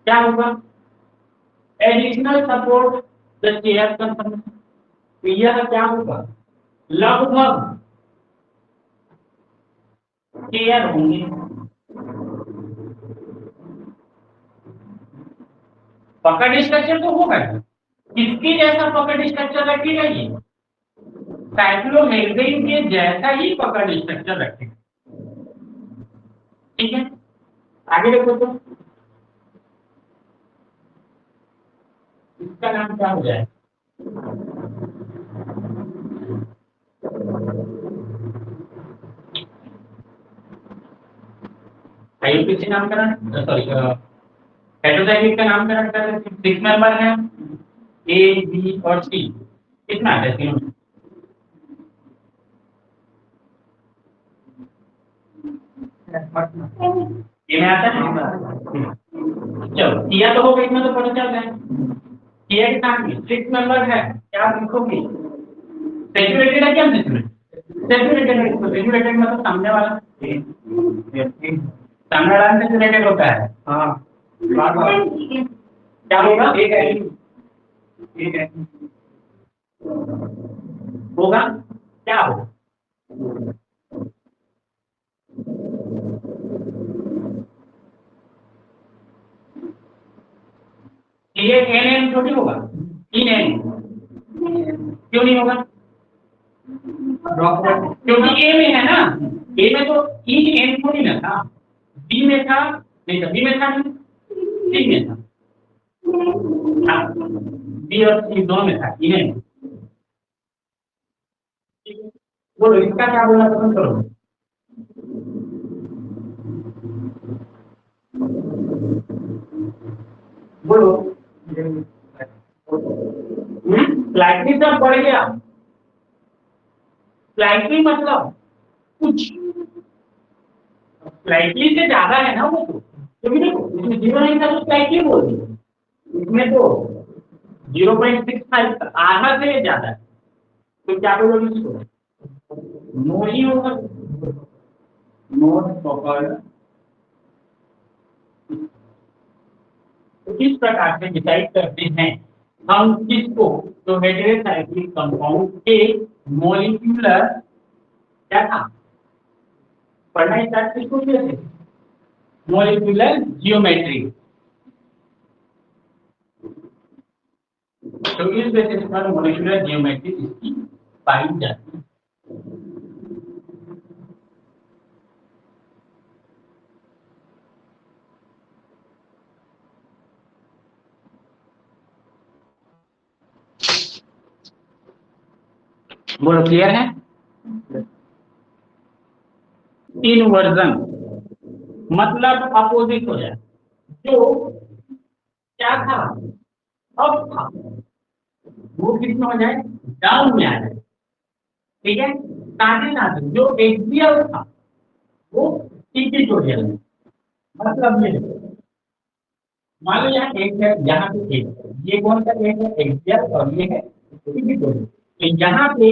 क्या होगा? Additional support the chair confirmation. तो यह क्या होगा? लगभग चेयर होंगे। पकड़ स्ट्रक्चर तो होगा ही। किसके जैसा पकड़ स्ट्रक्चर रखेगा ये? साइक्लोहेक्सेन के जैसा ही पकड़ स्ट्रक्चर रखेगा। ठीक है, आगे देखो तो इसका नाम क्या हो जाए? आईयूपीएसी नामकरण, सॉरी हेटेरोजाइगोट का नामकरण कर रहे थे। 6 मेंबर हैं, ए बी और सी। कितना है तीनों में? ये में आता है। चलो किया तो होगा, इसमें तो पता चल रहा है। किया के साथ में 6 मेंबर है, क्या आप लिखोगे? सेचुरेटेड है क्या? सेचुरेटेड है। इसको सेचुरेटेड मतलब सामने वाला, सामने वाला सेचुरेटेड होता है। हाँ, क्या होगा? एक है, एक है होगा, क्या होगा? ये एन एन थोड़ी होगा, इन एन। क्यों नहीं होगा? क्योंकि ए में है ना, ए में तो इन एन थोड़ी ना था। बी में था, नहीं था, बी में था नहीं, सी में था। बी और सी दोनों में था, इन एन। बोलो इसका क्या बोलना पसंद करो? बोलो स्लाइटली सब बढ़ गया। स्लाइटली मतलब कुछ, स्लाइटली से ज्यादा है ना वो तो, क्योंकि देखो इसमें 0 नहीं था तो स्लाइटली बोल दिया, इसमें तो 0.65 आधा से ज्यादा है, तो क्या बोलोगे इसको? नो ही होगा। नोट पकड़। तो इस प्रकार से डिसाइड करते हैं हम किसको, तो हेटेरोसाइक्लिक कंपाउंड के मॉलिक्यूलर क्या था, पढ़ना स्टार्ट किसको किया थे? Molecular geometry. तो इस बेसिस पर मॉलिक्यूलर जियोमेट्री इसकी पाई जाती है। बोलो क्लियर है? इनवर्जन मतलब अपोजिट हो जाए, जो क्या था अब था वो कितना हो जाए, डाउन में आ जाए। ठीक है, साथ ही साथ जो एक्सियल था वो इक्वेटोरियल में। मतलब ये देखो, मान लो यहाँ एक है, यहाँ पे एक है, ये कौन सा एक है? एक्सियल, और ये है इक्वेटोरियल। तो यहाँ पे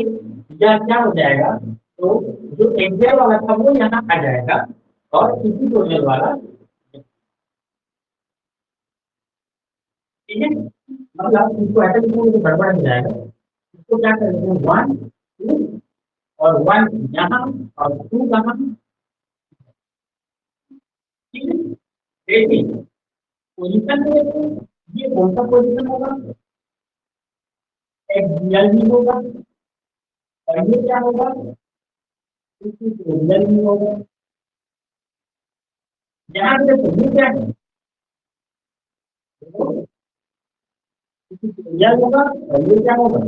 यह क्या हो जाएगा, तो जो एक्सियल वाला था वो यहाँ आ जाएगा और इक्वेटोरियल वाला, ठीक है, मतलब इसको ऐसे लिखोगे तो गड़बड़ हो जाएगा। इसको क्या करेंगे, 1 2 और 1 यहाँ और 2 यहाँ। ठीक है, देखिए पोजीशन में ये कौन सा पोजीशन होगा, एक्सियल भी होगा, और ये क्या होगा, इक्वेटोरियल भी होगा। यहाँ पे देखो ये क्या है, इक्वेटोरियल होगा और ये क्या होगा,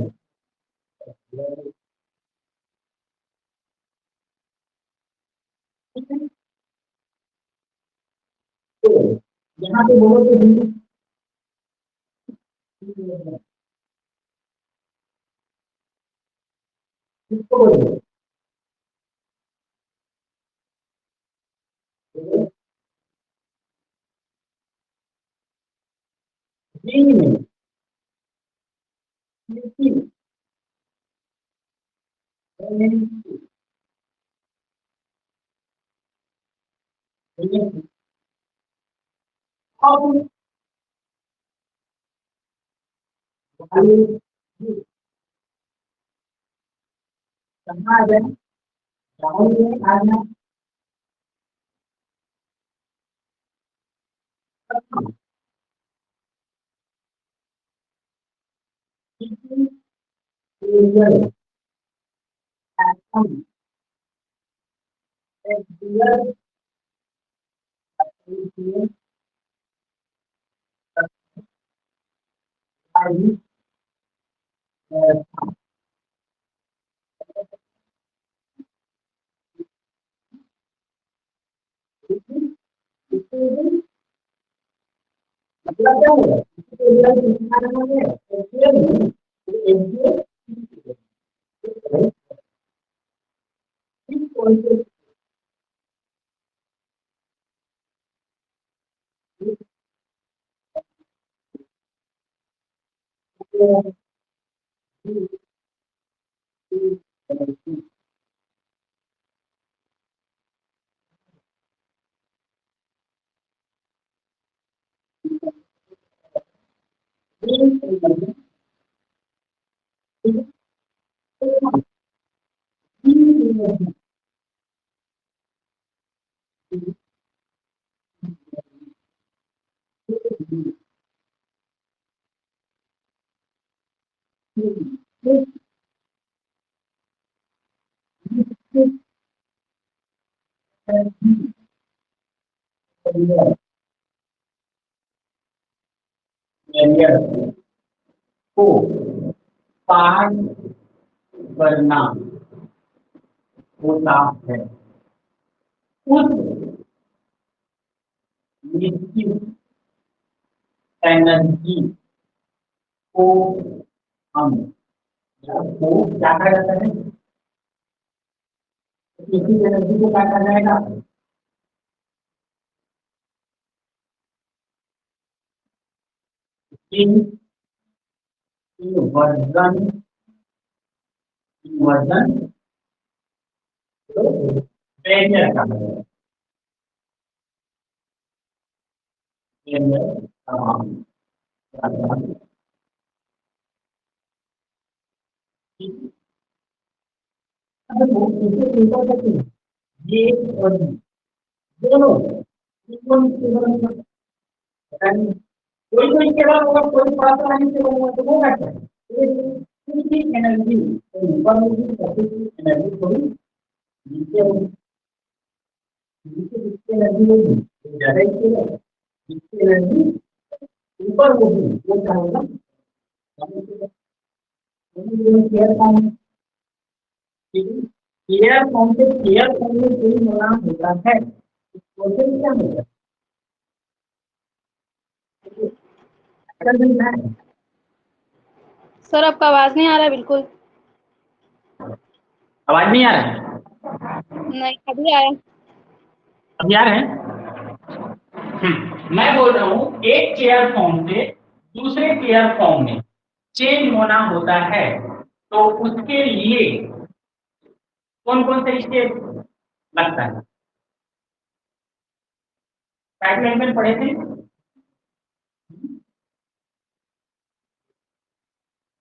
ठीक है। तो यहाँ पे बोलो तो हिंदी किसको बोलो? जी नहीं, कहाँ आ जाए, राहुल में आ जाए। मतलब क्या होगा? को पार करना होता है उस निश्चित एनर्जी को हम को क्या कहा जाता है? इसी एनर्जी को क्या कहा जाएगा? इन वजन वजन प्रेशर का ये और दोनों कोई कोई केवल होगा, कोई पास नहीं से होगा तो वो कैसे ये एनर्जी ऊपर होगी, एनर्जी थोड़ी नीचे होगी, नीचे जिसकी एनर्जी होगी वो ज्यादा ही है, जिसकी एनर्जी ऊपर होगी वो क्या होगा? केयर फॉर्म, केयर फॉर्म से केयर फॉर्म में कोई मिलान होता है, प्रोसेस क्या होता है? सर आपका आवाज नहीं आ रहा है बिल्कुल। आवाज नहीं आ रहा है? नहीं, अभी आया। अभी आ रहे हैं? मैं बोल रहा हूं एक चेयर फॉर्म से दूसरे चेयर फॉर्म में चेंज होना होता है, तो उसके लिए कौन कौन से स्टेप लगता है? साइकिल में पढ़े थे,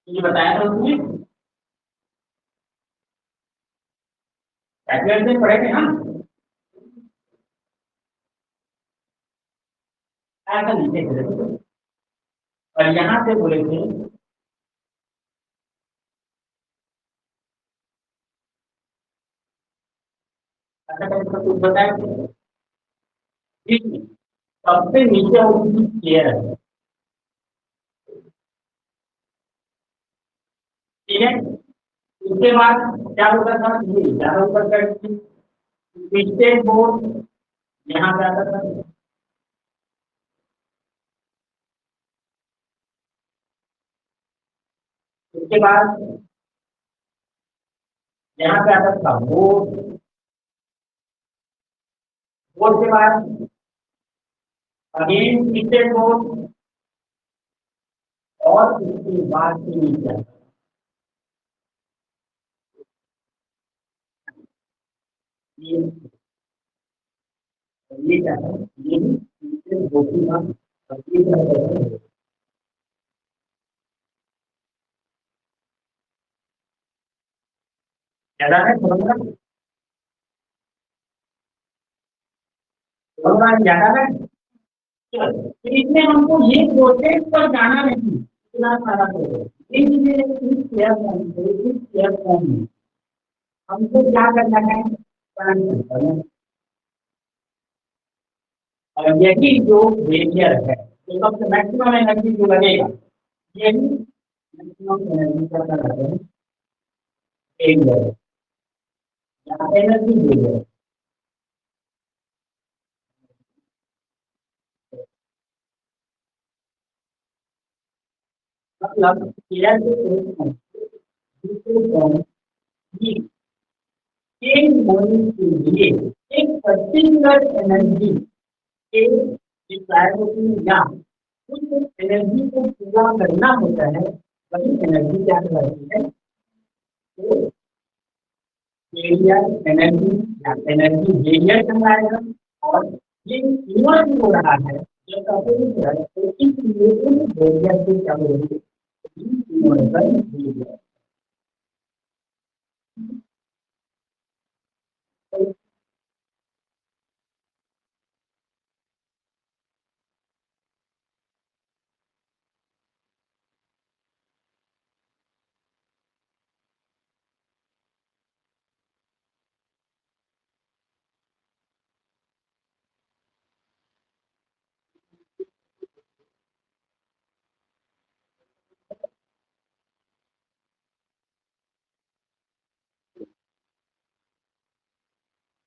ये बताया था उसने, साइकिल में पढ़े थे हम। ऐसा नीचे गिरे थे और यहां से बोले थे ऐसा करके कुछ बताया थे। ठीक है, सबसे नीचे उनकी चेयर है, ठीक है। उसके बाद क्या होता था, ये ज्यादा ऊपर करती स्टेट बोर्ड यहाँ पे आता था, उसके बाद यहाँ पे आता था बोर्ड, बोर्ड के बाद अगेन स्टेट बोर्ड, और उसके बाद से नीचे आता था। ये क्या है, ये भी स्टेट बोर्ड की बात, और ये क्या है, ज्यादा है थोड़ा ज्यादा है। तो इसमें हमको ये प्रोसेस पर जाना नहीं, इतना सारा ये चीजें इस शेयर फॉर्म से, इस शेयर फॉर्म में हमको क्या करना है, ट्रांसफर करना है। और यही जो बेरियर है, तो सबसे मैक्सिमम एनर्जी जो लगेगा, यही मैक्सिमम एनर्जी का कहलाता है बेरियर, या एनर्जी बेरियर। मतलब शेयर के एक फॉर्म से दूसरे फॉर्म की चेंज होने के लिए एक पर्टिकुलर एनर्जी के रिक्वायरमेंट या उस एनर्जी को पूरा करना होता है, वही एनर्जी क्या कहलाती है, तो एरियर एनर्जी या एनर्जी बेरियर कहलाएगा। और ये इन्वर्स हो रहा है जब अपोजिट है, तो इसलिए उस बेरियर से क्या बोलेंगे, इन्वर्सल बेरियर।